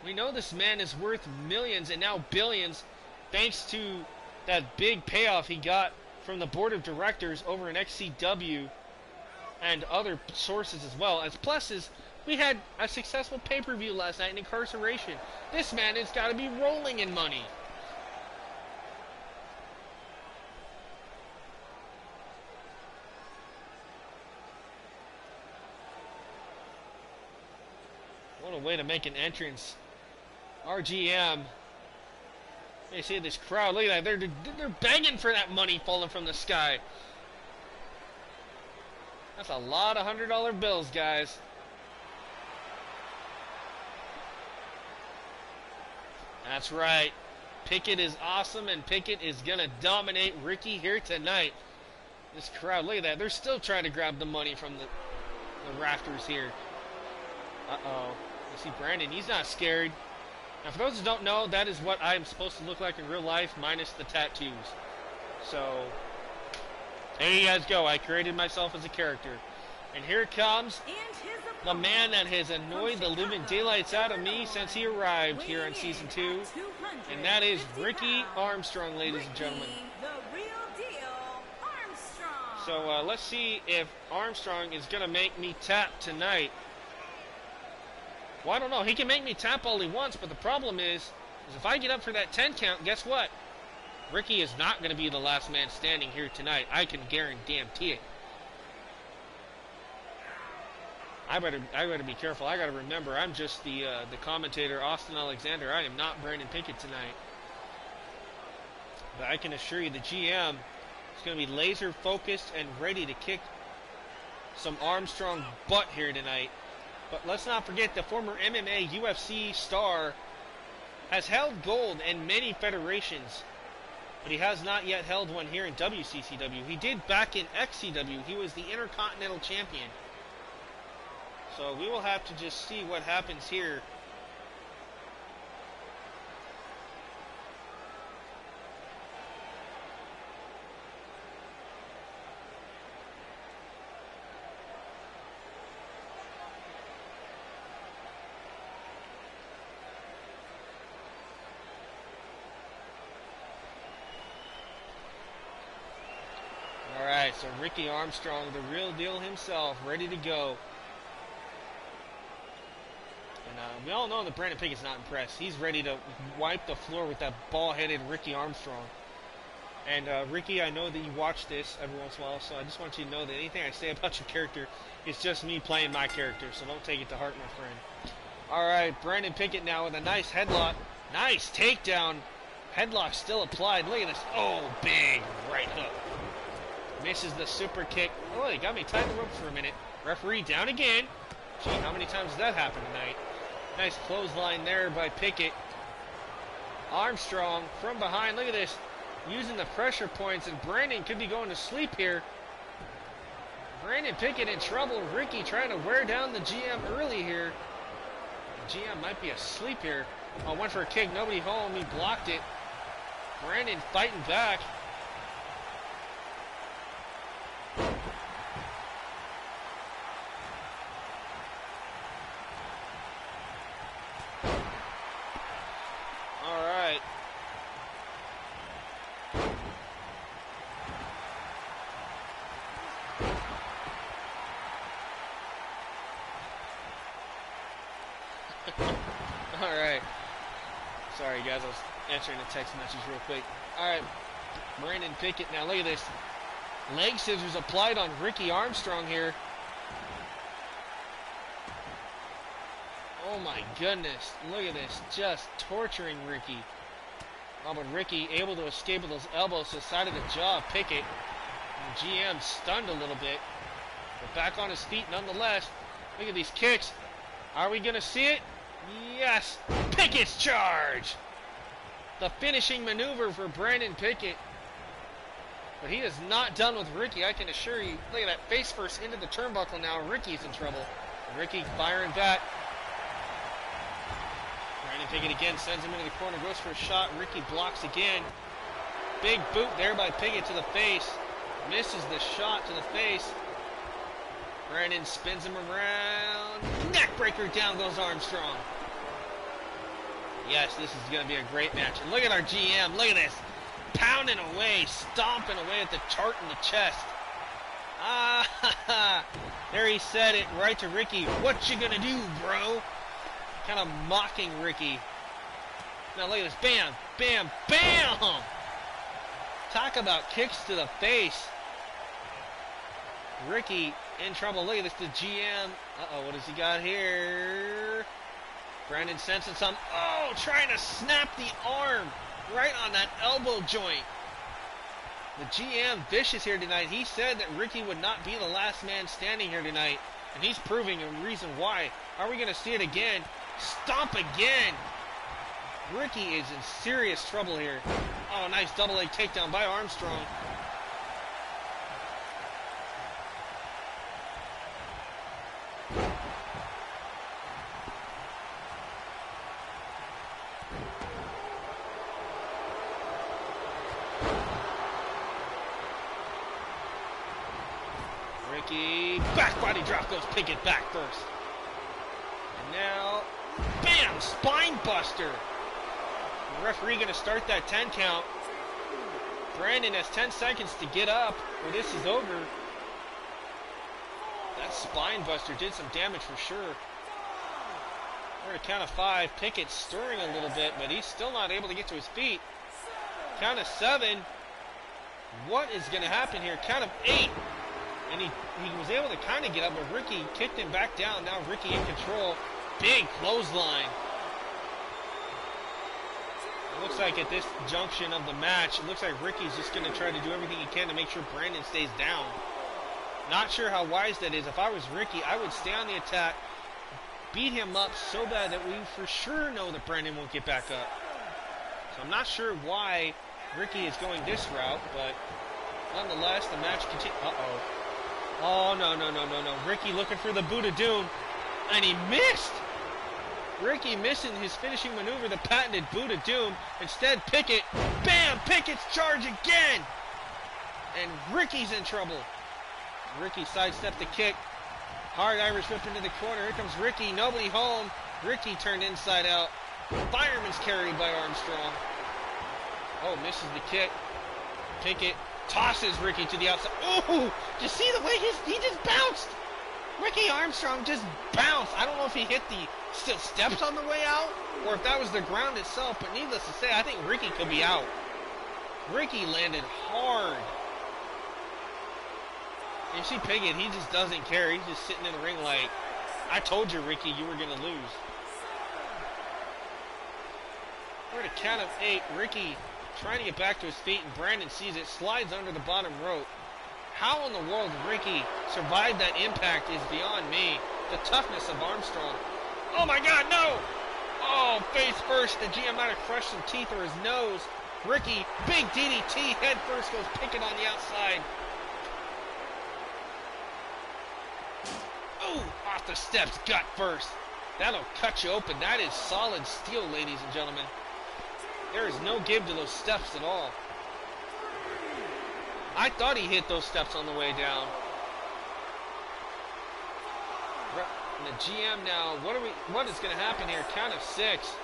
We know this man is worth millions and now billions thanks to that big payoff he got from the board of directors over in XCW and other sources as well. As pluses, we had a successful pay-per-view last night in Incarceration. This man has got to be rolling in money. What a way to make an entrance. RGM. You see this crowd. Look at that. They're begging for that money falling from the sky. That's a lot of $100 bills, guys. That's right. Pickett is awesome, and Pickett is going to dominate Ricky here tonight. This crowd, look at that. They're still trying to grab the money from the rafters here. Uh-oh. You see Brandon, he's not scared. Now, for those who don't know, that is what I'm supposed to look like in real life, minus the tattoos. So, there you guys go. I created myself as a character. And here comes the man that has annoyed the living daylights out of me since he arrived here on Season 2. And that is Ricky Armstrong, ladies and gentlemen. So, let's see if Armstrong is going to make me tap tonight. Well, I don't know. He can make me tap all he wants, but the problem is if I get up for that 10 count, guess what? Ricky is not going to be the last man standing here tonight. I can guarantee it. I better be careful. I got to remember, I'm just the commentator, Austin Alexander. I am not Brandon Pickett tonight. But I can assure you the GM is going to be laser focused and ready to kick some Armstrong butt here tonight. But let's not forget the former MMA UFC star has held gold in many federations, but he has not yet held one here in WCCW. He did back in XCW. He was the Intercontinental Champion. So we will have to just see what happens here. Alright, so Ricky Armstrong, the real deal himself, ready to go. And we all know that Brandon Pickett's not impressed. He's ready to wipe the floor with that ball-headed Ricky Armstrong. And Ricky, I know that you watch this every once in a while, so I just want you to know that anything I say about your character is just me playing my character, so don't take it to heart, my friend. Alright, Brandon Pickett now with a nice headlock. Nice takedown. Headlock still applied. Look at this. Oh, big right hook. Misses the super kick. Oh, he got me tied in the ropes for a minute. Referee down again. Gee, how many times has that happened tonight? Nice clothesline there by Pickett. Armstrong from behind. Look at this. Using the pressure points, and Brandon could be going to sleep here. Brandon Pickett in trouble. Ricky trying to wear down the GM early here. The GM might be asleep here. Oh, went for a kick. Nobody home. He blocked it. Brandon fighting back. All right. All right. Sorry, guys. I was answering a text message real quick. All right. Brandon Pickett. Now, look at this. Leg scissors applied on Ricky Armstrong here. Oh, my goodness. Look at this. Just torturing Ricky. Oh, but Ricky able to escape with those elbows to the side of the jaw of Pickett. And GM stunned a little bit. But back on his feet nonetheless. Look at these kicks. Are we going to see it? Yes! Pickett's charge! The finishing maneuver for Brandon Pickett. But he is not done with Ricky, I can assure you. Look at that, face first into the turnbuckle now. Ricky's in trouble. Ricky firing back. Brandon Pickett again sends him into the corner, goes for a shot. Ricky blocks again. Big boot there by Pickett to the face. Misses the shot to the face. Brandon spins him around. Neckbreaker, down goes Armstrong. Yes, this is going to be a great match. And look at our GM. Look at this. Pounding away, stomping away at the chart in the chest. There he said it right to Ricky. What you gonna do, bro? Kind of mocking Ricky. Now look at this. Bam, bam, bam! Talk about kicks to the face. Ricky in trouble. Look at this. The GM. Uh-oh, what has he got here? Brandon sensing something. Oh, trying to snap the arm right on that elbow joint. The GM vicious here tonight. He said that Ricky would not be the last man standing here tonight, and he's proving a reason why. Are we going to see it again? Stomp again. Ricky is in serious trouble here. Oh, nice double leg takedown by Armstrong. Ricky, back body drop goes Pickett back first. And now, bam, spine buster. The referee going to start that 10 count. Brandon has 10 seconds to get up or this is over. That spine buster did some damage for sure. We're at a count of 5. Pickett stirring a little bit, but he's still not able to get to his feet. Count of 7. What is going to happen here? Count of 8. And he was able to kind of get up, but Ricky kicked him back down. Now Ricky in control. Big clothesline. It looks like at this junction of the match, it looks like Ricky's just going to try to do everything he can to make sure Brandon stays down. Not sure how wise that is. If I was Ricky, I would stay on the attack, beat him up so bad that we for sure know that Brandon won't get back up. So I'm not sure why Ricky is going this route, but nonetheless, the match continues. Uh-oh. Oh, no. Ricky looking for the boot of doom, and he missed. Ricky missing his finishing maneuver, the patented boot of doom. Instead, Pickett, bam, Pickett's charge again. And Ricky's in trouble. Ricky sidestepped the kick. Hard Irish whip into the corner. Here comes Ricky, nobody home. Ricky turned inside out. Fireman's carry by Armstrong. Oh, misses the kick. Pickett tosses Ricky to the outside. Oh, did you see the way he just bounced? Ricky Armstrong just bounced. I don't know if he hit the still steps on the way out or if that was the ground itself, but needless to say, I think Ricky could be out. Ricky landed hard. You see Pickett, he just doesn't care. He's just sitting in the ring like, I told you, Ricky, you were going to lose. We're at a count of 8. Ricky trying to get back to his feet, and Brandon sees it, slides under the bottom rope. How in the world Ricky survived that impact is beyond me. The toughness of Armstrong. Oh my God, no! Oh, face first. The GM might have crushed some teeth or his nose. Ricky, big DDT, head first, goes picking on the outside. Oh, off the steps, gut first. That'll cut you open. That is solid steel, ladies and gentlemen. There is no give to those steps at all. I thought he hit those steps on the way down. And the GM now, what is going to happen here? Count of 6.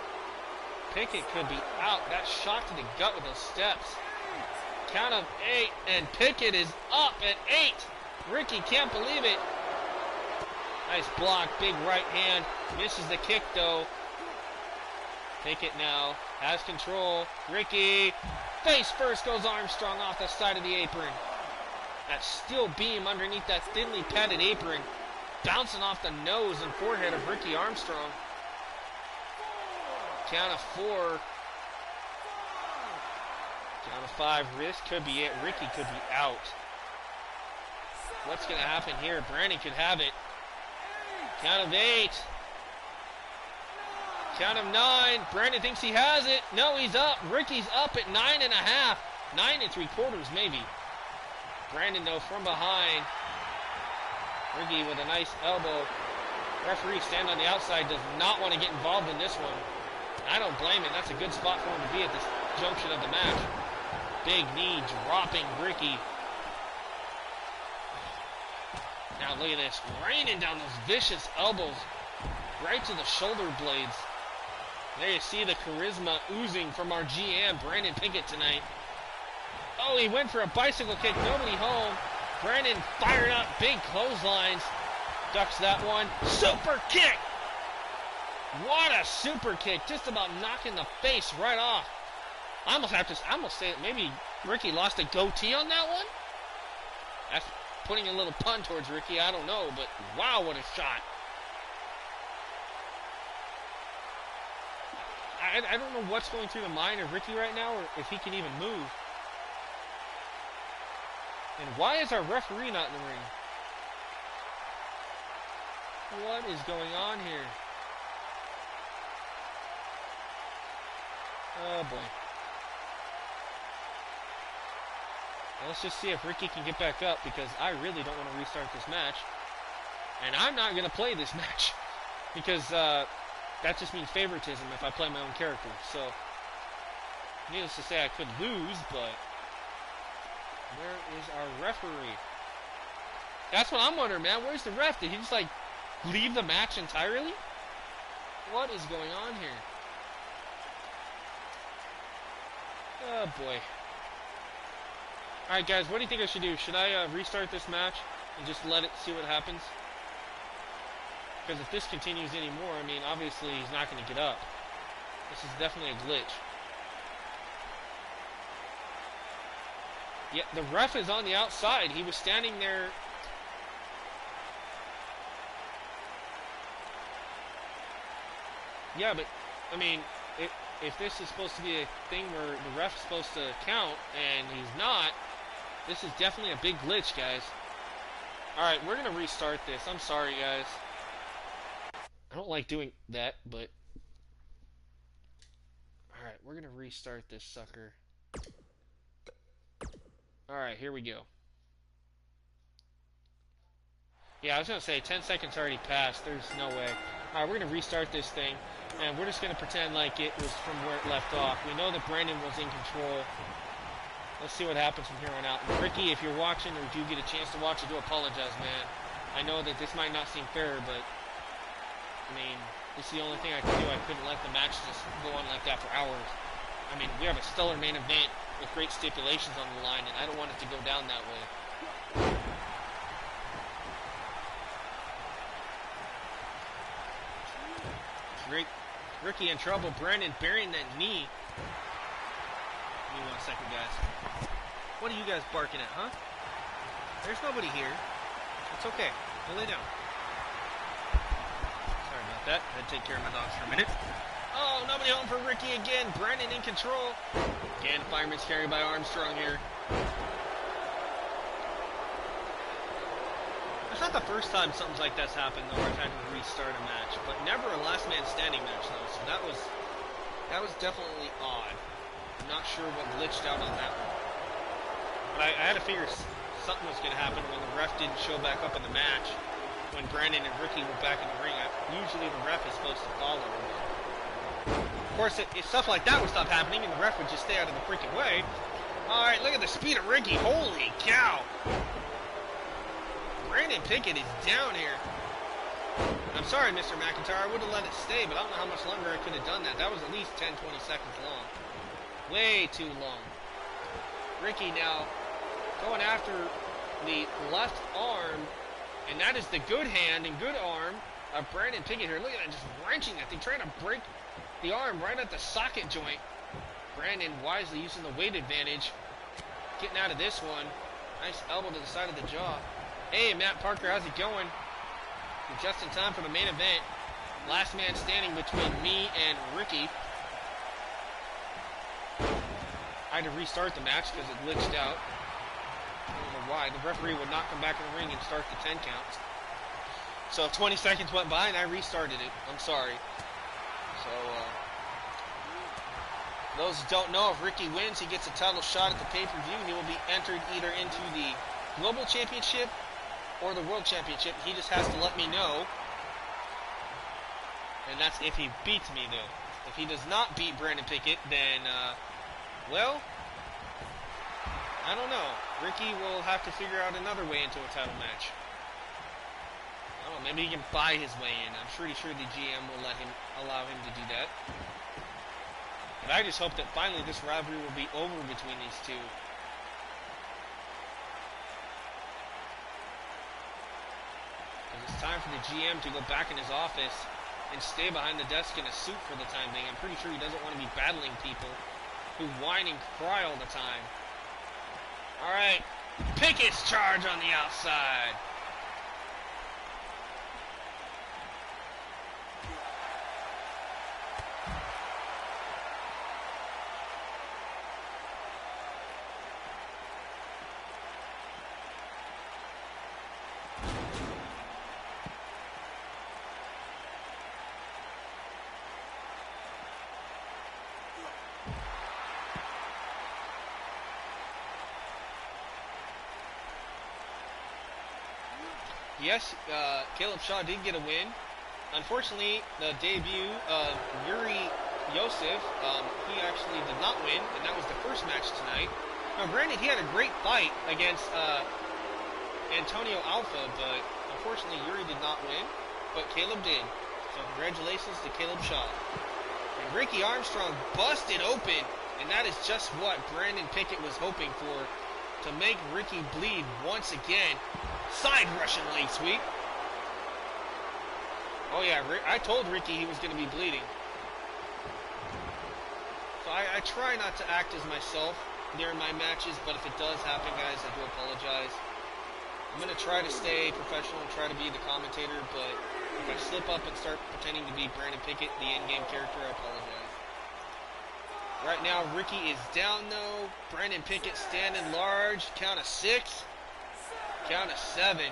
Pickett could be out. That shot to the gut with those steps. Count of 8, and Pickett is up at 8. Ricky can't believe it. Nice block, big right hand. Misses the kick though. Pickett now has control. Ricky, face first goes Armstrong off the side of the apron. That steel beam underneath that thinly padded apron, bouncing off the nose and forehead of Ricky Armstrong. Count of 4. Count of 5. This could be it. Ricky could be out. What's going to happen here? Brandon could have it. Count of 8. Count of 9. Brandon thinks he has it. No, he's up. Ricky's up at 9.5. 9 3/4 maybe. Brandon though from behind. Ricky with a nice elbow. Referee stand on the outside, does not want to get involved in this one. I don't blame him. That's a good spot for him to be at this junction of the match. Big knee dropping Ricky. Now look at this. Raining down those vicious elbows right to the shoulder blades. There you see the charisma oozing from our GM, Brandon Pickett, tonight. Oh, he went for a bicycle kick. Nobody home. Brandon fired up. Big clotheslines. Ducks that one. Super kick! What a super kick. Just about knocking the face right off. I almost say that maybe Ricky lost a goatee on that one. That's putting a little pun towards Ricky. I don't know, but wow, what a shot. I don't know what's going through the mind of Ricky right now, or if he can even move. And why is our referee not in the ring? What is going on here? Oh boy. Well, let's just see if Ricky can get back up, because I really don't want to restart this match. And I'm not going to play this match, because that just means favoritism if I play my own character. So, needless to say, I could lose, but where is our referee? That's what I'm wondering, man. Where's the ref? Did he just, like, leave the match entirely? What is going on here? Oh, boy. Alright, guys, what do you think I should do? Should I restart this match and just let it see what happens? Because if this continues anymore, I mean, obviously he's not going to get up. This is definitely a glitch. Yeah, the ref is on the outside. He was standing there. Yeah, but, I mean, if this is supposed to be a thing where the ref's supposed to count and he's not, this is definitely a big glitch, guys. Alright, we're going to restart this. I'm sorry, guys. I don't like doing that, but... Alright, we're going to restart this sucker. Alright, here we go. Yeah, I was going to say, 10 seconds already passed. There's no way. Alright, we're going to restart this thing. And we're just going to pretend like it was from where it left off. We know that Brandon was in control. Let's see what happens from here on out. And Ricky, if you're watching or do get a chance to watch, I do apologize, man. I know that this might not seem fair, but... I mean, this is the only thing I could do. I couldn't let the match just go on like that for hours. I mean, we have a stellar main event with great stipulations on the line, and I don't want it to go down that way. Great. Ricky in trouble. Brandon burying that knee. Give me 1 second, guys. What are you guys barking at, huh? There's nobody here. It's okay. I'll lay down. Sorry about that. I had to take care of my dogs for a minute. Oh, nobody home for Ricky again. Brandon in control. Again, fireman's carry by Armstrong here. not the first time something like that's happened though, where I've had to restart a match, but never a last man standing match though. So that was definitely odd. I'm not sure what glitched out on that one, but I had to figure something was going to happen when the ref didn't show back up in the match. When Brandon and Ricky were back in the ring, usually the ref is supposed to follow them. Of course, if stuff like that would stop happening and the ref would just stay out of the freaking way. Alright, look at the speed of Ricky. Holy cow. Brandon Pickett is down here. I'm sorry, Mr. McIntyre. I would have let it stay, but I don't know how much longer I could have done that. That was at least 10, 20 seconds long. Way too long. Ricky now going after the left arm, and that is the good hand and good arm of Brandon Pickett here. Look at that, just wrenching that thing, trying to break the arm right at the socket joint. Brandon wisely using the weight advantage, getting out of this one. Nice elbow to the side of the jaw. Hey, Matt Parker, how's it going? You're just in time for the main event. Last man standing between me and Ricky. I had to restart the match because it glitched out. I don't know why. The referee would not come back in the ring and start the 10 counts. So 20 seconds went by and I restarted it. I'm sorry. So, those who don't know, if Ricky wins, he gets a title shot at the pay-per-view. He will be entered either into the Global Championship or the World Championship. He just has to let me know. And that's if he beats me, though. If he does not beat Brandon Pickett, then, well, I don't know. Ricky will have to figure out another way into a title match. I don't know, maybe he can buy his way in. I'm pretty sure the GM will allow him to do that. But I just hope that finally this rivalry will be over between these two. Because it's time for the GM to go back in his office and stay behind the desk in a suit for the time being. I'm pretty sure he doesn't want to be battling people who whine and cry all the time. Alright, Pickett's charge on the outside. Yes, Caleb Shaw did get a win. Unfortunately, the debut of Yuri Yosef, he actually did not win, and that was the first match tonight. Now, granted, he had a great fight against Antonio Alpha, but unfortunately, Yuri did not win, but Caleb did. So congratulations to Caleb Shaw. And Ricky Armstrong busted open, and that is just what Brandon Pickett was hoping for, to make Ricky bleed once again. Side Russian leg sweep. Oh yeah, I told Ricky he was going to be bleeding. So I try not to act as myself during my matches, but if it does happen, guys, I do apologize. I'm going to try to stay professional and try to be the commentator, but if I slip up and start pretending to be Brandon Pickett, the in-game character, I apologize. Right now, Ricky is down though. Brandon Pickett standing large. Count of 6. Count of 7.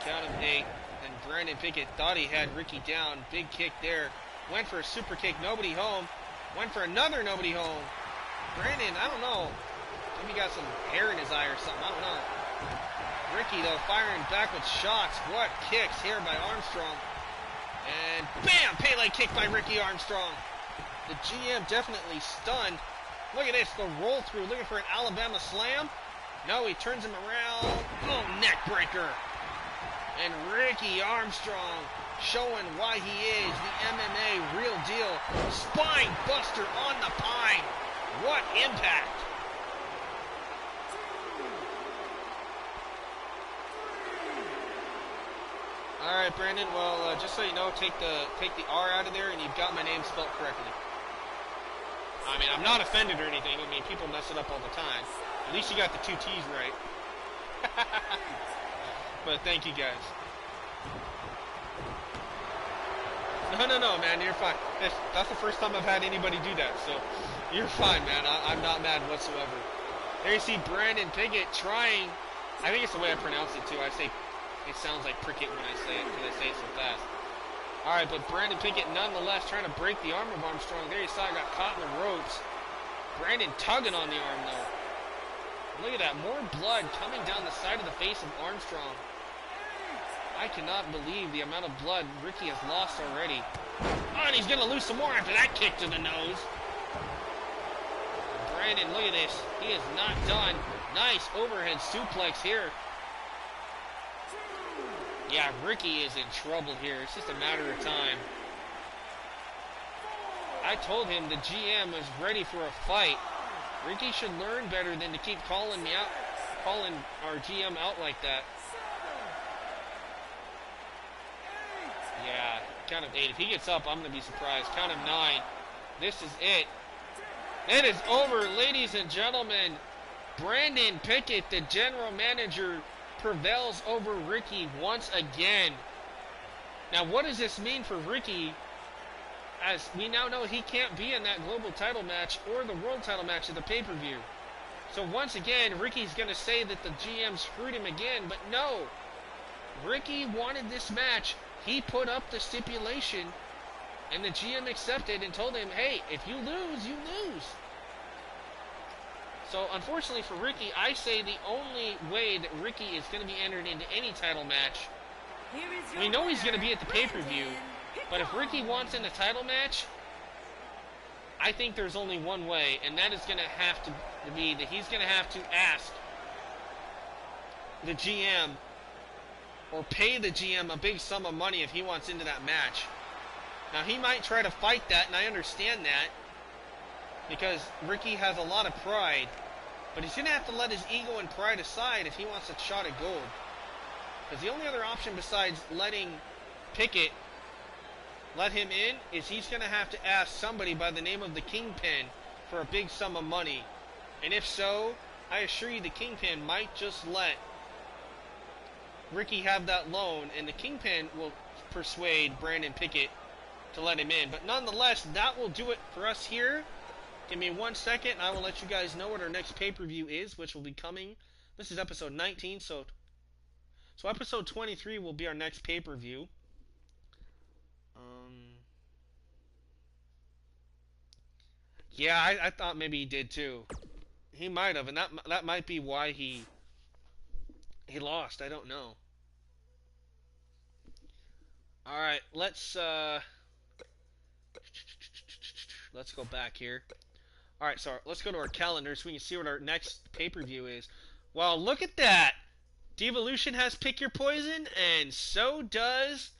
Count of 8. And Brandon Pickett thought he had Ricky down. Big kick there. Went for a super kick. Nobody home. Went for another nobody home. Brandon, I don't know. Maybe he got some hair in his eye or something. I don't know. Ricky, though, firing back with shots. What kicks here by Armstrong. And bam! Pele kick by Ricky Armstrong. The GM definitely stunned. Look at this. The roll through. Looking for an Alabama slam. No, he turns him around. Oh, neck breaker. And Ricky Armstrong showing why he is the MMA real deal. Spine buster on the pine. What impact. All right, Brandon. Well, just so you know, take the R out of there, and you've got my name spelled correctly. I mean, I'm not offended or anything. I mean, people mess it up all the time. At least you got the 2 T's right. But thank you, guys. No, man, you're fine. That's the first time I've had anybody do that, so you're fine, man. I'm not mad whatsoever. There you see Brandon Pickett trying I think it's the way I pronounce it too. I say it sounds like Prickett when I say it because I say it so fast. All right, but Brandon Pickett nonetheless trying to break the arm of Armstrong. There you saw I got caught in the ropes. Brandon tugging on the arm though. Look at that, more blood coming down the side of the face of Armstrong. I cannot believe the amount of blood Ricky has lost already. Oh, and he's going to lose some more after that kick to the nose. Brandon, look at this. He is not done. Nice overhead suplex here. Yeah, Ricky is in trouble here. It's just a matter of time. I told him the GM is ready for a fight. Ricky should learn better than to keep calling me out, calling our GM out like that. Yeah, count of 8. If he gets up, I'm going to be surprised. Count of 9. This is it. It is over, ladies and gentlemen. Brandon Pickett, the general manager, prevails over Ricky once again. Now, what does this mean for Ricky? As we now know, he can't be in that global title match or the world title match at the pay-per-view. So once again, Ricky's going to say that the GM screwed him again, but no. Ricky wanted this match. He put up the stipulation, and the GM accepted and told him, hey, if you lose, you lose. So unfortunately for Ricky, I say the only way that Ricky is going to be entered into any title match, we know he's going to be at the pay-per-view, but if Ricky wants in a title match, I think there's only one way, and that is going to have to be that he's going to have to ask the GM or pay the GM a big sum of money if he wants into that match. Now, he might try to fight that, and I understand that, because Ricky has a lot of pride, but he's going to have to let his ego and pride aside if he wants a shot at gold. Because the only other option besides letting Pickett let him in is he's going to have to ask somebody by the name of the Kingpin for a big sum of money. And if so, I assure you the Kingpin might just let Ricky have that loan, and the Kingpin will persuade Brandon Pickett to let him in. But nonetheless, that will do it for us here. Give me 1 second, and I will let you guys know what our next pay-per-view is, which will be coming. This is episode 19, so episode 23 will be our next pay-per-view. Yeah, I thought maybe he did too. He might have, and that might be why he lost. I don't know. All right, let's go back here. All right, so let's go to our calendar so we can see what our next pay-per-view is. Well, look at that. Devolution has Pick Your Poison, and so does,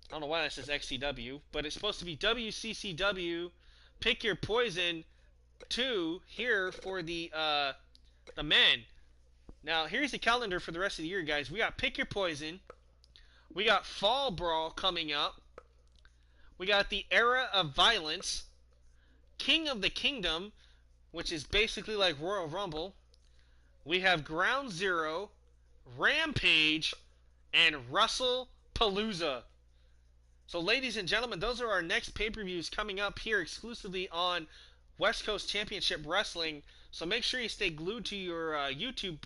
I don't know why that says XCW, but it's supposed to be WCCW Pick Your Poison 2 here for the men. Now, here's the calendar for the rest of the year, guys. We got Pick Your Poison. We got Fall Brawl coming up. We got the Era of Violence. King of the Kingdom, which is basically like Royal Rumble. We have Ground Zero, Rampage, and WrestlePalooza. So, ladies and gentlemen, those are our next pay-per-views coming up here exclusively on West Coast Championship Wrestling. So make sure you stay glued to your YouTube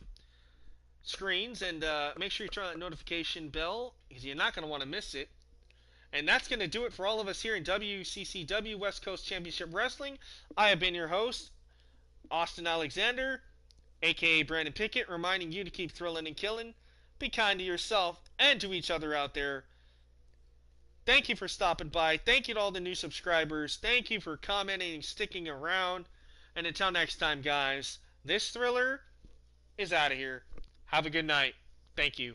screens, and make sure you turn on that notification bell, because you're not going to want to miss it. And that's going to do it for all of us here in WCCW West Coast Championship Wrestling. I have been your host, Austin Alexander, aka Brandon Pickett, reminding you to keep thrilling and killing. Be kind to yourself and to each other out there. Thank you for stopping by. Thank you to all the new subscribers. Thank you for commenting and sticking around. And until next time, guys, this thriller is out of here. Have a good night. Thank you.